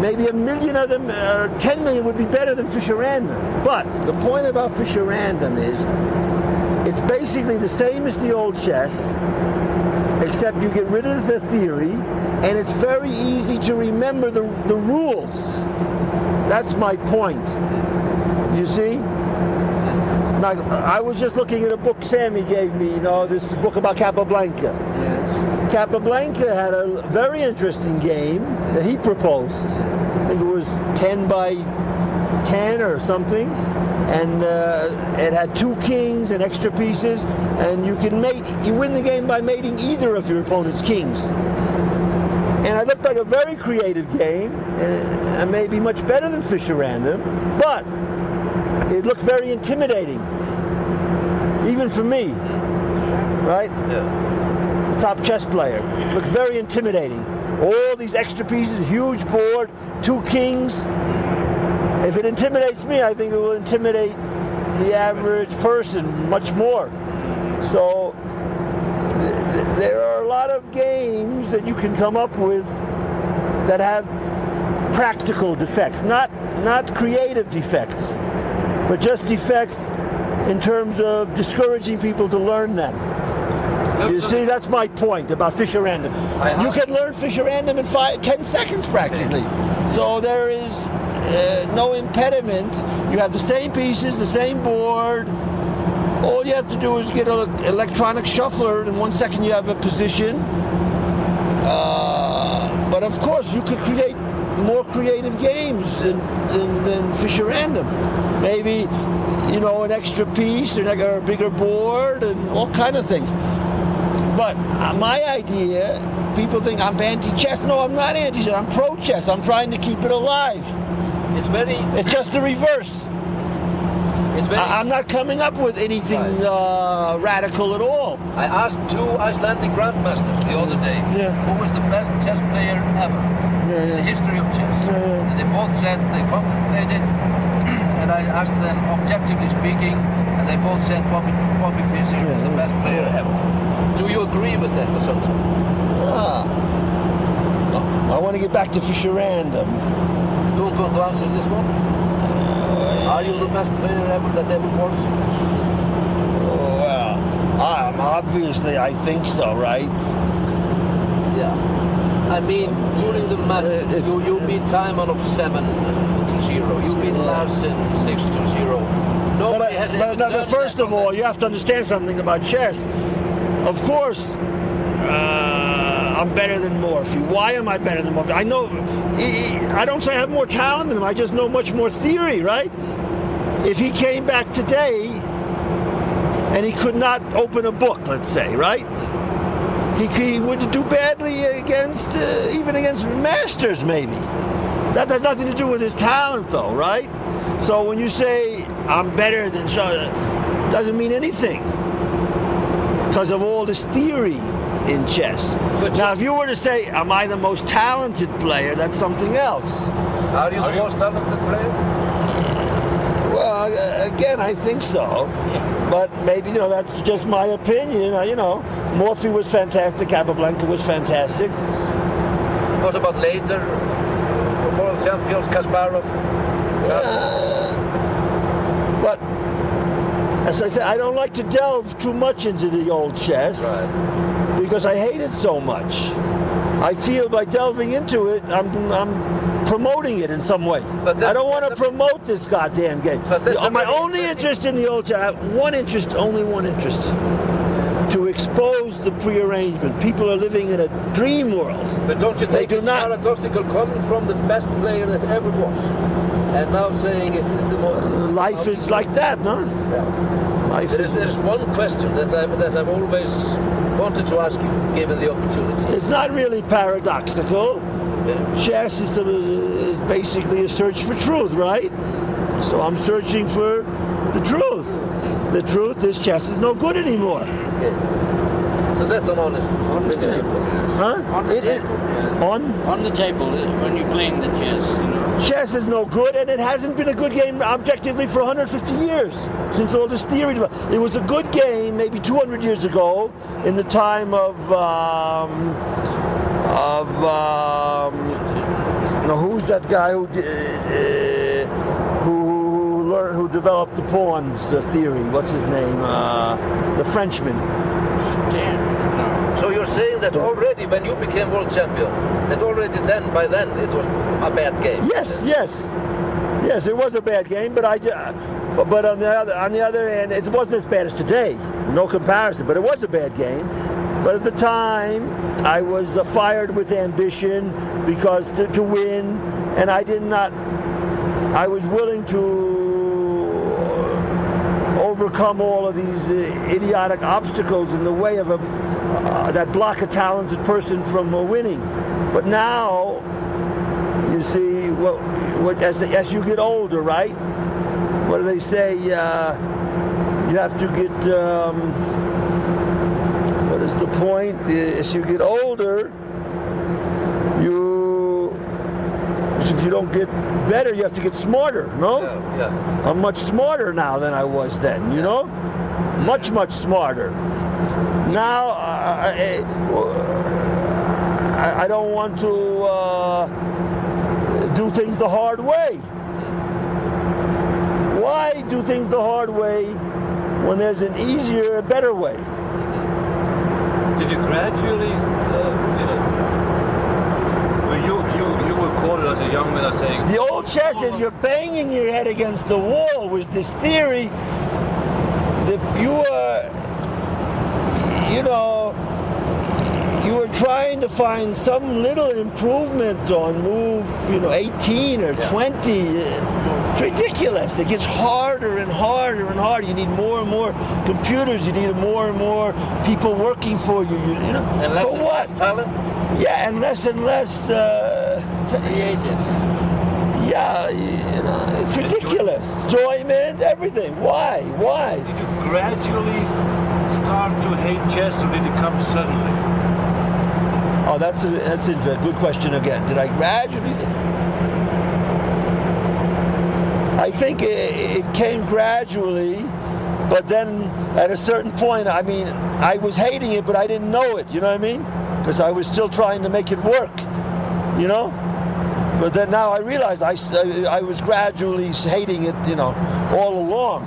Maybe 1 million of them, or 10 million would be better than Fischer random. But the point about Fischer random is it's basically the same as the old chess, except you get rid of the theory, and it's very easy to remember the rules. That's my point. You see? Now, I was just looking at a book Sammy gave me, this book about Capablanca. Yes. Capablanca had a very interesting game that he proposed. I think it was 10 by 10 or something. And it had 2 kings and extra pieces, and you win the game by mating either of your opponent's kings. And it looked like a very creative game, and maybe much better than Fischer random, but it looked very intimidating, even for me, right? Yeah. The top chess player. It looked very intimidating. All these extra pieces, huge board, 2 kings. If it intimidates me, I think it will intimidate the average person much more. So there are a lot of games that you can come up with that have practical defects, not creative defects, but just defects in terms of discouraging people to learn them. You see, that's my point about Fischer random. You can learn Fischer random in 10 seconds practically. So there is no impediment. You have the same pieces, the same board. All you have to do is get an electronic shuffler, and in 1 second you have a position. But of course, you could create more creative games than Fischer random. Maybe, an extra piece or a bigger board and all kind of things. But my idea, people think I'm anti-chess. No, I'm not anti-chess. I'm pro-chess. I'm trying to keep it alive. It's just the reverse. I'm not coming up with anything radical at all. I asked 2 Icelandic grandmasters the other day who was the best chess player ever in the history of chess. And they both said they contemplated, and I asked them, objectively speaking, and they both said Bobby Fischer is the best player ever. Do you agree with that assumption? I want to get back to Fischerandom. Don't want to answer this one? Are you the best player ever that ever was? Well, obviously I think so, right? Yeah. I mean, during the match, you beat Timon of 7-0. You beat Larsen 6-0. Nobody has ever done but first that of all, you have to understand something about chess. Of course, I'm better than Morphy. Why am I better than Morphy? I know, I don't say I have more talent than him, I just know much more theory, right? If he came back today and he could not open a book, let's say, right? He would do badly against, even against masters, maybe. That has nothing to do with his talent, though, right? So when you say, I'm better than so, doesn't mean anything. Because of all this theory in chess. But now, if you were to say, am I the most talented player, that's something else. Are you the most talented player? Well, again, I think so. But maybe, that's just my opinion. Morphy was fantastic, Capablanca was fantastic. What about later? World champions, Kasparov? But, as I said, I don't like to delve too much into the old chess. Right. Because I hate it so much. I feel by delving into it, I'm promoting it in some way. I don't want to promote this goddamn game. My only interest in the old chess, I have only one interest. To expose the prearrangement. People are living in a dream world. But don't you think it's paradoxical coming from the best player that ever was, and now saying it is the most... Life is like that, no? Yeah. There's one question that I've always wanted to ask you, given the opportunity. It's not really paradoxical. Yeah. Chess is basically a search for truth, right? So I'm searching for the truth. The truth is chess is no good anymore. Okay. So that's an honest opinion. Huh? On the table, when you're playing the chess. Chess is no good, and it hasn't been a good game objectively for 150 years, since all this theory developed. It was a good game maybe 200 years ago, in the time of who's that guy who developed the pawns theory? What's his name? The Frenchman. So you're saying that already when you became world champion, that already by then it was a bad game? Yes, it was a bad game, but on the other hand, it wasn't as bad as today. No comparison, but it was a bad game. But at the time, I was fired with ambition because to win, and I was willing to overcome all of these idiotic obstacles in the way of that block a talented person from winning. But now, you see, as you get older, right? What do they say? You have to get. What is the point? As you get older, if you don't get better, you have to get smarter, no? Yeah. I'm much smarter now than I was then, Much, much smarter. Now, I don't want to do things the hard way. Why do things the hard way when there's an easier, better way? Did you gradually, you were quoted as a young man as saying... The old chess is you're banging your head against the wall with this theory that you are trying to find some little improvement on move, 18 or 20. It's ridiculous. It gets harder and harder and harder. You need more and more computers. You need more and more people working for you. And less and less talent. Yeah, and less creative. Yeah, you know, it's ridiculous. Enjoyment, everything. Why? Did you gradually start to hate chess, or did it come suddenly? Oh, that's a good question again. Did I gradually? I think it came gradually, but then at a certain point, I mean, I was hating it, but I didn't know it. You know what I mean? Because I was still trying to make it work. You know? But then now I realize I was gradually hating it, you know, all along.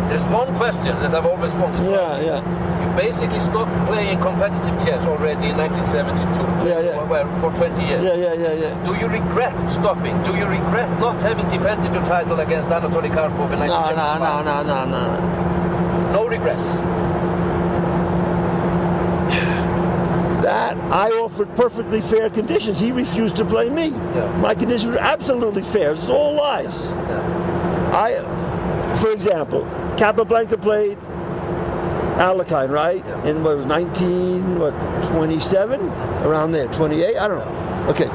There's one question that I've always wanted to ask. Yeah. You basically stopped playing competitive chess already in 1972. Well, for 20 years. Yeah. Do you regret stopping? Do you regret not having defended your title against Anatoly Karpov in 1975? No. No regrets? That I offered perfectly fair conditions. He refused to play me. Yeah. My conditions were absolutely fair. It's all lies. Yeah. For example, Capablanca played Alekhine, right? Yeah. In what was 27? Around there, 28? I don't know. Okay.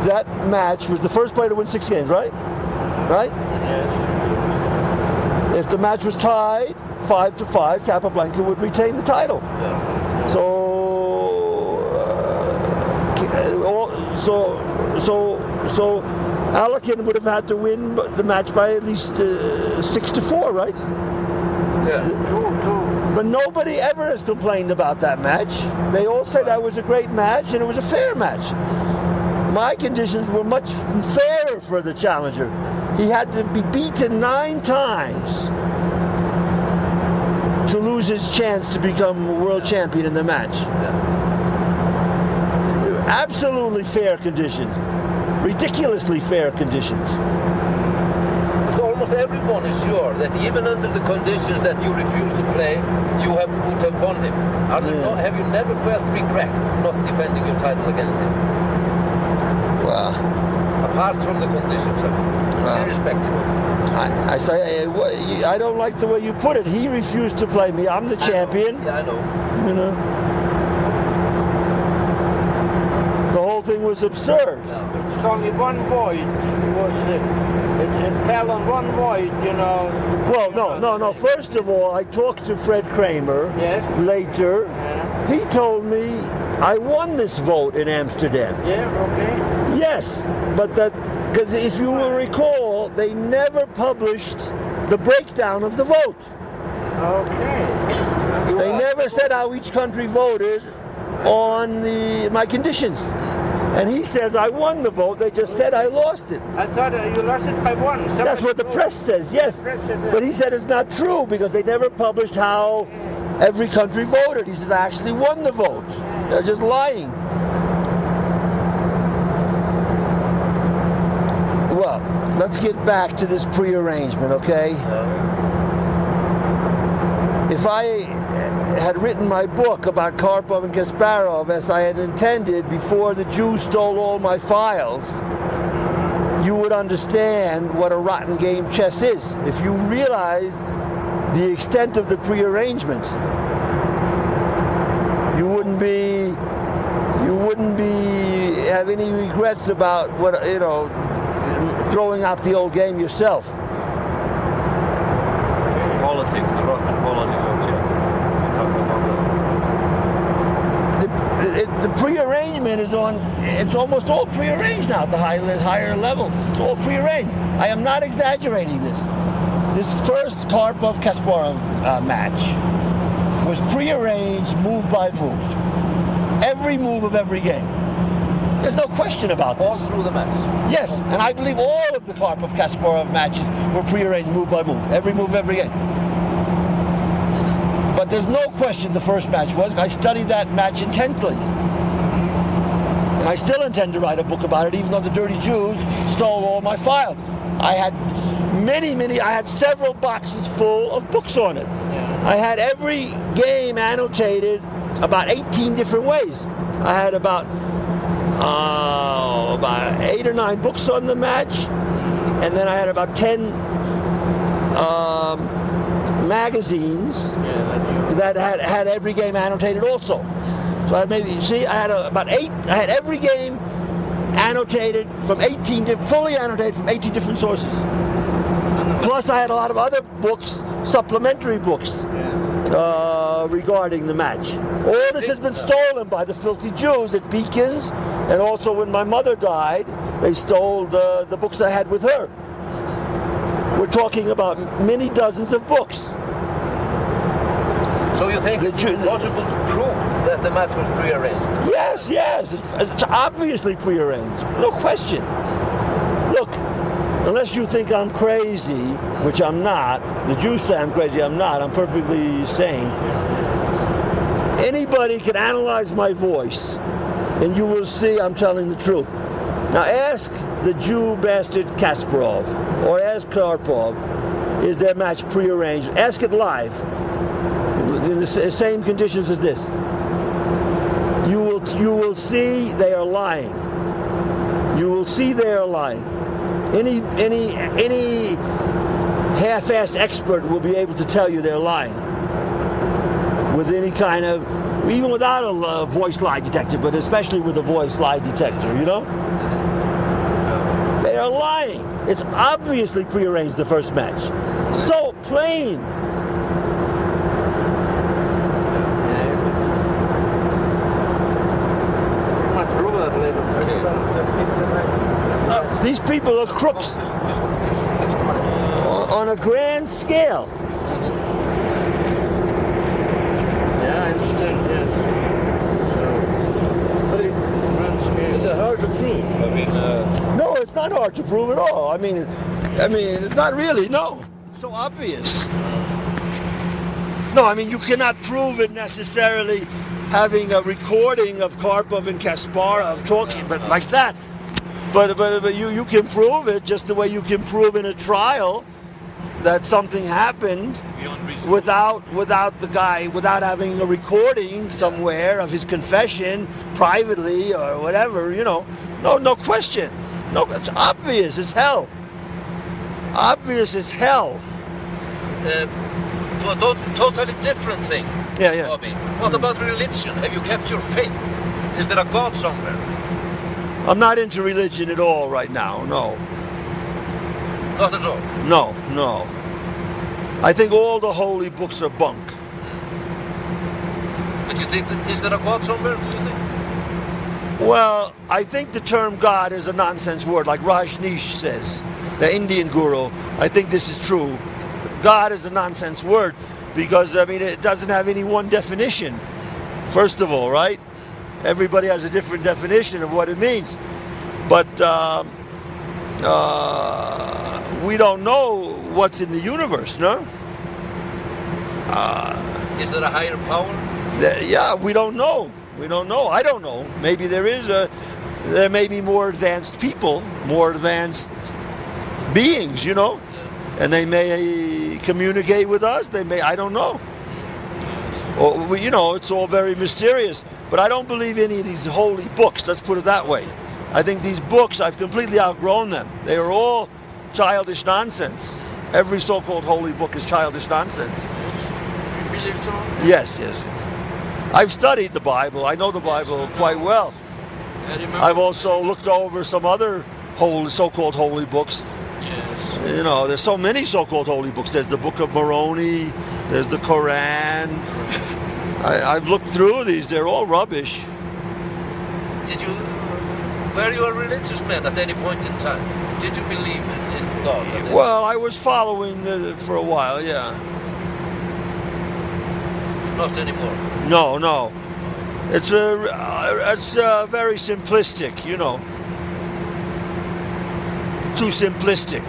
That match was the first player to win 6 games, right? Right? Yes. If the match was tied 5-5, Capablanca would retain the title. Yeah. So Alekhine would have had to win the match by at least 6-4, right? Yeah. But nobody ever has complained about that match. They all say that was a great match and it was a fair match. My conditions were much fairer for the challenger. He had to be beaten 9 times to lose his chance to become world champion in the match. Absolutely fair conditions. Ridiculously fair conditions. Almost everyone is sure that even under the conditions that you refuse to play, you would have won him. Have you never felt regret not defending your title against him? Well, apart from the conditions, irrespective of them. I say, I don't like the way you put it. He refused to play me. I'm the champion. Yeah, I know. You know. The whole thing was absurd. It's only one void. It fell on one void, you know. Well, no. First of all, I talked to Fred Kramer later. Yeah. He told me I won this vote in Amsterdam. Yeah, okay. Yes, but because if you will recall, they never published the breakdown of the vote. Okay. They never said how each country voted on my conditions. And he says, I won the vote. They just said I lost it. I thought you lost it by 1. That's what the press says, yes. But he said it's not true because they never published how every country voted. He said, I actually won the vote. They're just lying. Well, let's get back to this prearrangement, okay? If I had written my book about Karpov and Kasparov as I had intended before the Jews stole all my files, you would understand what a rotten game chess is. If you realize the extent of the prearrangement, you wouldn't have any regrets about throwing out the old game yourself. Politics, the rotten politics of chess. The prearrangement is it's almost all prearranged now at the higher levels. It's all prearranged. I am not exaggerating this. This first Karpov-Kasparov match was prearranged move by move. Every move of every game. There's no question about this. All through the match? Yes, and I believe all of the Karpov-Kasparov matches were prearranged move by move. Every move, every game. But there's no question the first match was. I studied that match intently. And I still intend to write a book about it, even though the dirty Jews stole all my files. I had I had several boxes full of books on it. I had every game annotated about 18 different ways. I had about 8 or 9 books on the match, and then I had about 10 magazines that had every game annotated also. So I had about 8. I had every game annotated from fully annotated from 18 different sources. Plus, I had a lot of other books, supplementary books, regarding the match. All this has been stolen by the filthy Jews at Beacons, and also when my mother died, they stole the books I had with her. We're talking about many dozens of books. So you think it's possible to prove that the match was prearranged? Yes, it's obviously prearranged, no question. Look, unless you think I'm crazy, which I'm not, the Jews say I'm crazy, I'm not, I'm perfectly sane. Anybody can analyze my voice, and you will see I'm telling the truth. Now ask the Jew bastard Kasparov, or ask Karpov, is their match prearranged? Ask it live, in the same conditions as this. You will see they are lying. You will see they are lying. Any half-assed expert will be able to tell you they're lying. With any kind of, even without a voice lie detector, but especially with a voice lie detector, you know? They are lying. It's obviously prearranged, the first match. So plain. These people are crooks on a grand scale. Yeah, I understand, yes. Is it hard to prove? I mean, no, it's not hard to prove at all. I mean, it's not really. No, it's so obvious. No, I mean, you cannot prove it necessarily having a recording of Karpov and Kasparov talking, but like that. But you can prove it just the way you can prove in a trial that something happened without having a recording somewhere of his confession privately or whatever, you know. No question. No, it's obvious as hell. Obvious as hell. To a totally different thing. Yeah. Bobby. What about religion? Have you kept your faith? Is there a God somewhere? I'm not into religion at all right now, no. Not at all? No. I think all the holy books are bunk. But you think, is there a God somewhere, do you think? Well, I think the term God is a nonsense word, like Rajneesh says, the Indian guru. I think this is true. God is a nonsense word because, I mean, it doesn't have any one definition, first of all, right? Everybody has a different definition of what it means. But we don't know what's in the universe, no? Is there a higher power? Yeah, we don't know. We don't know. I don't know. Maybe there may be more advanced people, more advanced beings, you know? And they may communicate with us. I don't know. Or, you know, it's all very mysterious. But I don't believe any of these holy books, let's put it that way. I think these books, I've completely outgrown them. They are all childish nonsense. Every so-called holy book is childish nonsense. You believe so? Yes. I've studied the Bible. I know the Bible quite well. I've also looked over some other so-called holy books. Yes. You know, there's so many so-called holy books. There's the Book of Moroni, there's the Quran. I've looked through these. They're all rubbish. Were you a religious man at any point in time? Did you believe in God? Well, I was following for a while, yeah. Not anymore? No. It's very simplistic, you know. Too simplistic.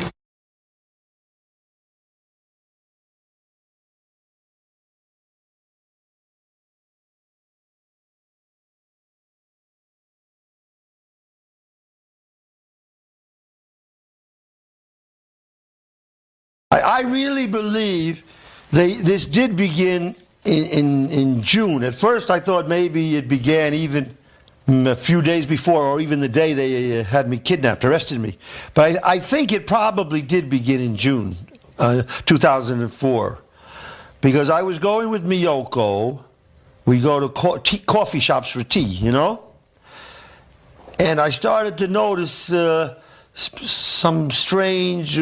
I really believe this did begin in June. At first I thought maybe it began even a few days before, or even the day they had me kidnapped, arrested me. But I think it probably did begin in June 2004. Because I was going with Miyoko. We go to coffee shops for tea, you know? And I started to notice some strange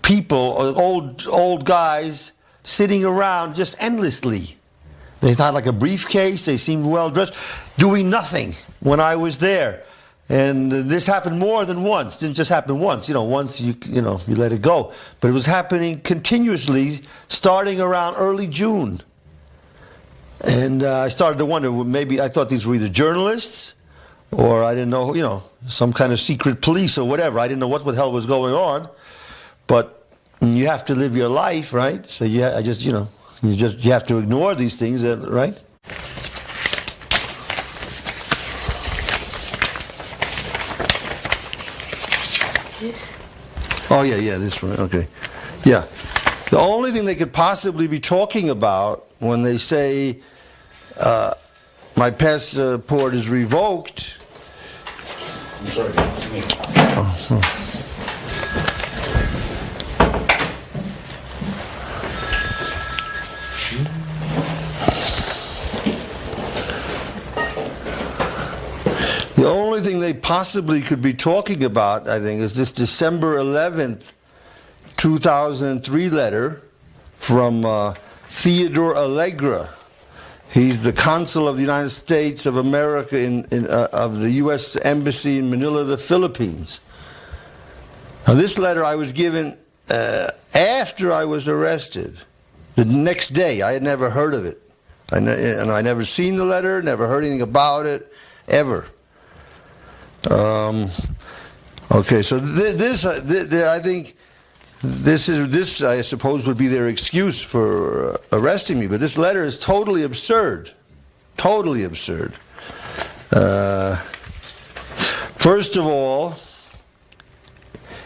people, old guys, sitting around just endlessly. They had like a briefcase, they seemed well dressed, doing nothing when I was there. And this happened more than once. Didn't just happen once. Once you let it go. But it was happening continuously, starting around early June. And I started to wonder, maybe I thought these were either journalists, or I didn't know, some kind of secret police or whatever. I didn't know what the hell was going on. But you have to live your life, right? So you have to ignore these things, right? This? Oh, yeah, this one, okay. Yeah. The only thing they could possibly be talking about when they say my passport is revoked. I'm sorry. The only thing they possibly could be talking about, I think, is this December 11th, 2003 letter from Theodore Allegra. He's the consul of the United States of America of the U.S. Embassy in Manila, the Philippines. Now, this letter I was given after I was arrested. The next day, I had never heard of it. And I never seen the letter, never heard anything about it, ever. Okay, so I think this I suppose would be their excuse for arresting me, but this letter is totally absurd. Totally absurd. First of all,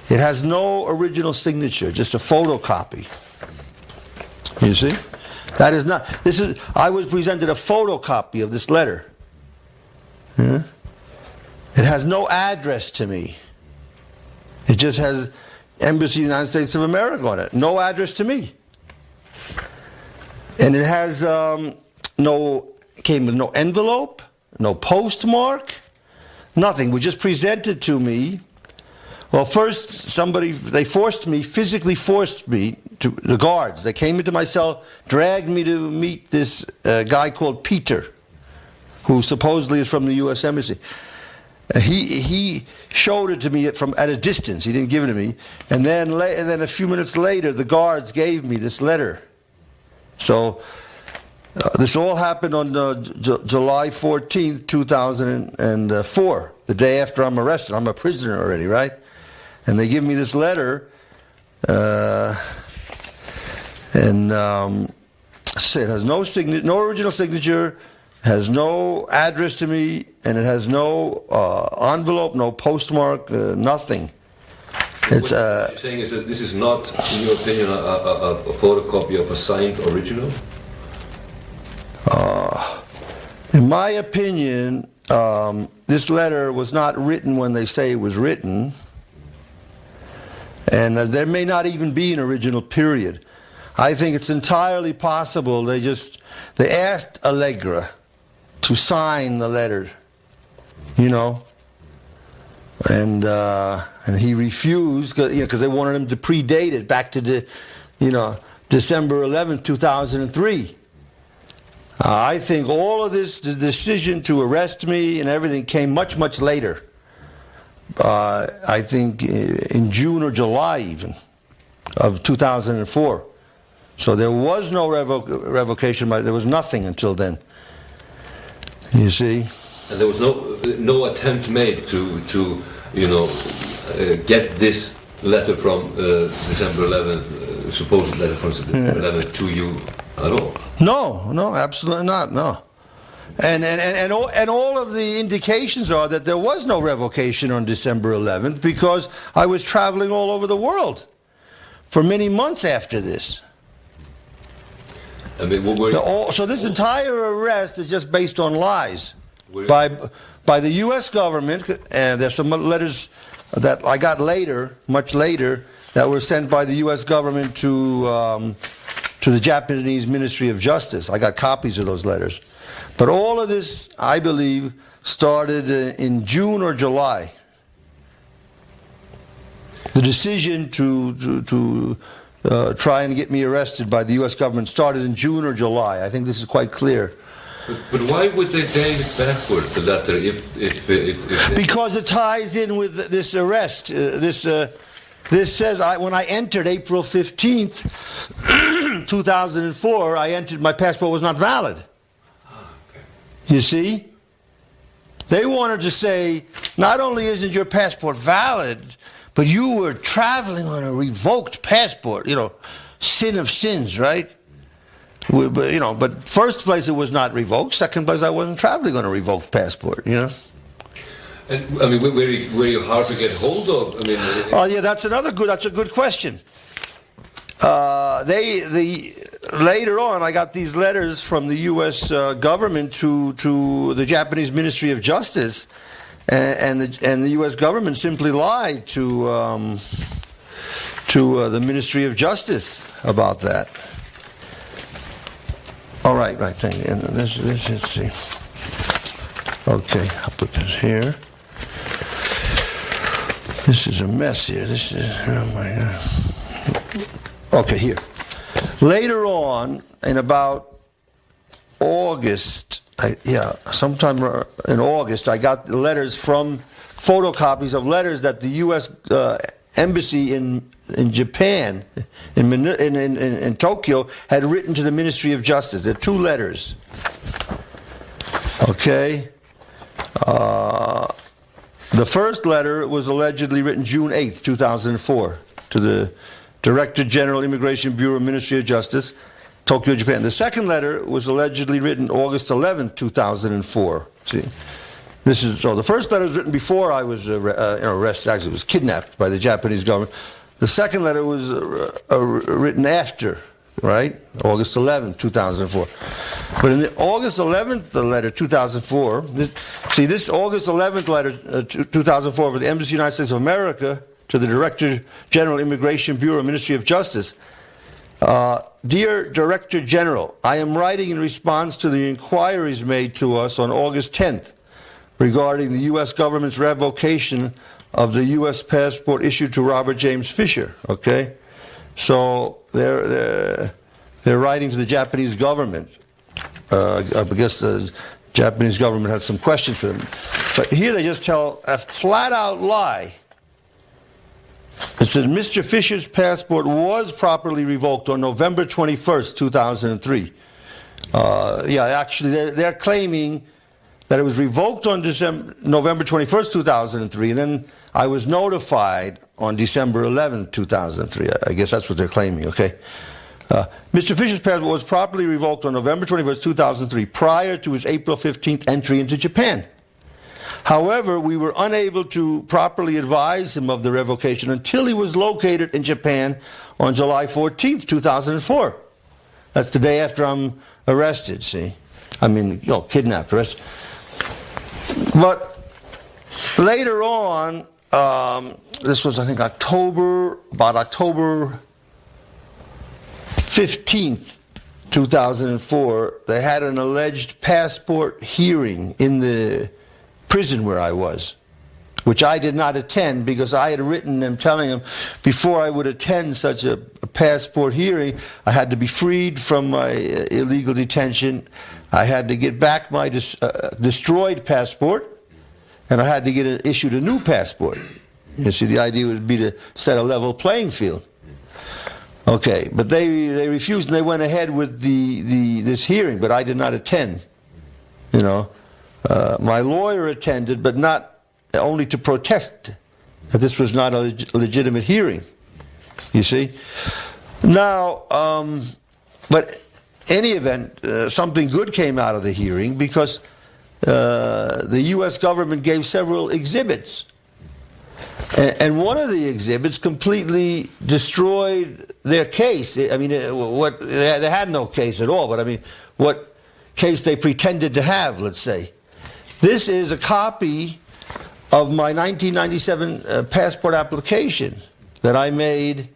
it has no original signature, just a photocopy. You see? That is not, I was presented a photocopy of this letter. Yeah? It has no address to me. It just has Embassy of the United States of America on it. No address to me. And it has came with no envelope, no postmark, nothing. It was just presented to me. Well, first they physically forced me to, the guards. They came into my cell, dragged me to meet this guy called Peter, who supposedly is from the U.S. Embassy. He showed it to me at a distance. He didn't give it to me. And then a few minutes later, the guards gave me this letter. So this all happened on July 14th, 2004, the day after I'm arrested. I'm a prisoner already, right? And they give me this letter, and it has no original signature, has no address to me, and it has no envelope, no postmark, nothing. It's what you're saying is that this is not, in your opinion, a photocopy of a signed original? In my opinion, this letter was not written when they say it was written, and there may not even be an original period. I think it's entirely possible they asked Allegra to sign the letter, and he refused because they wanted him to predate it back to December 11th, 2003. I think all of this, the decision to arrest me and everything, came much, much later. I think in June or July even of 2004. So there was no revocation, there was nothing until then. You see? And there was no attempt made to get this letter from December 11th, supposed letter from December 11th to you at all? No, absolutely not, no. And all of the indications are that there was no revocation on December 11th because I was traveling all over the world for many months after this. I mean, so this entire arrest is just based on lies by the U.S. government, and there's some letters that I got later, much later, that were sent by the U.S. government to the Japanese Ministry of Justice. I got copies of those letters. But all of this, I believe, started in June or July. The decision to try and get me arrested by the U.S. government started in June or July. I think this is quite clear. But why would they date it backwards, the letter, if because it ties in with this arrest. This says when I entered April 15th, 2004, I entered, my passport was not valid. You see? They wanted to say, not only isn't your passport valid, but you were traveling on a revoked passport, sin of sins, right? But first place it was not revoked. Second place I wasn't traveling on a revoked passport, And, I mean, were you hard to get hold of? I mean, oh yeah, that's a good question. Later on, I got these letters from the U.S. government to the Japanese Ministry of Justice, and the U.S. government simply lied to the Ministry of Justice about that. All right, thank you. And this, let's see. Okay, I'll put this here. This is a mess here. This is, oh my God. Okay, here. Later on, in about August, sometime in August, I got letters from photocopies of letters that the U.S. Embassy in Japan, in Tokyo, had written to the Ministry of Justice. There are 2 letters. Okay. The first letter was allegedly written June 8th, 2004, to the Director General, Immigration Bureau, Ministry of Justice, Tokyo, Japan. The second letter was allegedly written August 11th, 2004. See, so the first letter was written before I was arrested. Actually, it was kidnapped by the Japanese government. The second letter was written after, right? August 11th, 2004. But in the August 11th letter, 2004, this August 11th letter, 2004, for the Embassy of the United States of America to the Director General, Immigration Bureau, Ministry of Justice. Dear Director General, I am writing in response to the inquiries made to us on August 10th regarding the U.S. government's revocation of the U.S. passport issued to Robert James Fischer. Okay, so they're writing to the Japanese government. I guess the Japanese government had some questions for them, but here they just tell a flat-out lie. It says Mr. Fischer's passport was properly revoked on November 21st, 2003. Actually, they're claiming that it was revoked on November 21st, 2003, and then I was notified on December 11th, 2003. I guess that's what they're claiming, okay? Mr. Fischer's passport was properly revoked on November 21st, 2003, prior to his April 15th entry into Japan. However, we were unable to properly advise him of the revocation until he was located in Japan on July 14th, 2004. That's the day after I'm arrested, see? I mean, kidnapped, arrested. But later on, this was, I think, October 15th, 2004, they had an alleged passport hearing in the prison where I was, which I did not attend because I had written them telling them before I would attend such a passport hearing, I had to be freed from my illegal detention. I had to get back my destroyed passport, and I had to get issued a new passport. You see, the idea would be to set a level playing field. Okay, but they refused, and they went ahead with this hearing, but I did not attend. My lawyer attended, but not only to protest that this was not a legitimate hearing. You see? Now, but any event, something good came out of the hearing because the U.S. government gave several exhibits. And one of the exhibits completely destroyed their case. I mean, they had no case at all, but I mean, what case they pretended to have, let's say. This is a copy of my 1997 passport application that I made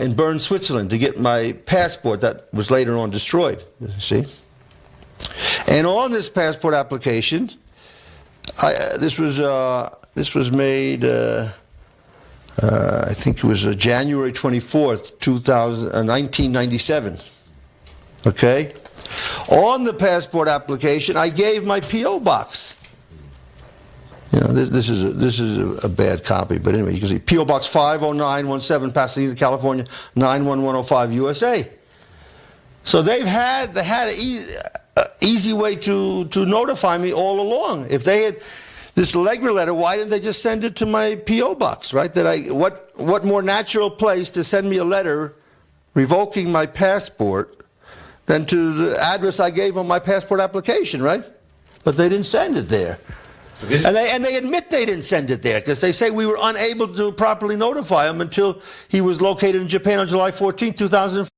in Bern, Switzerland, to get my passport that was later on destroyed, see? And on this passport application, This was made. I think it was January 24th, 1997. Okay. On the passport application, I gave my P.O. box. You know, this is a bad copy, but anyway, you can see P.O. Box 50917, Pasadena, California 91105, USA. So they had an easy way to notify me all along. If they had this Allegra letter, why didn't they just send it to my P.O. box, right? What more natural place to send me a letter revoking my passport than to the address I gave on my passport application, right? But they didn't send it there. And they admit they didn't send it there because they say we were unable to properly notify him until he was located in Japan on July 14, 2004.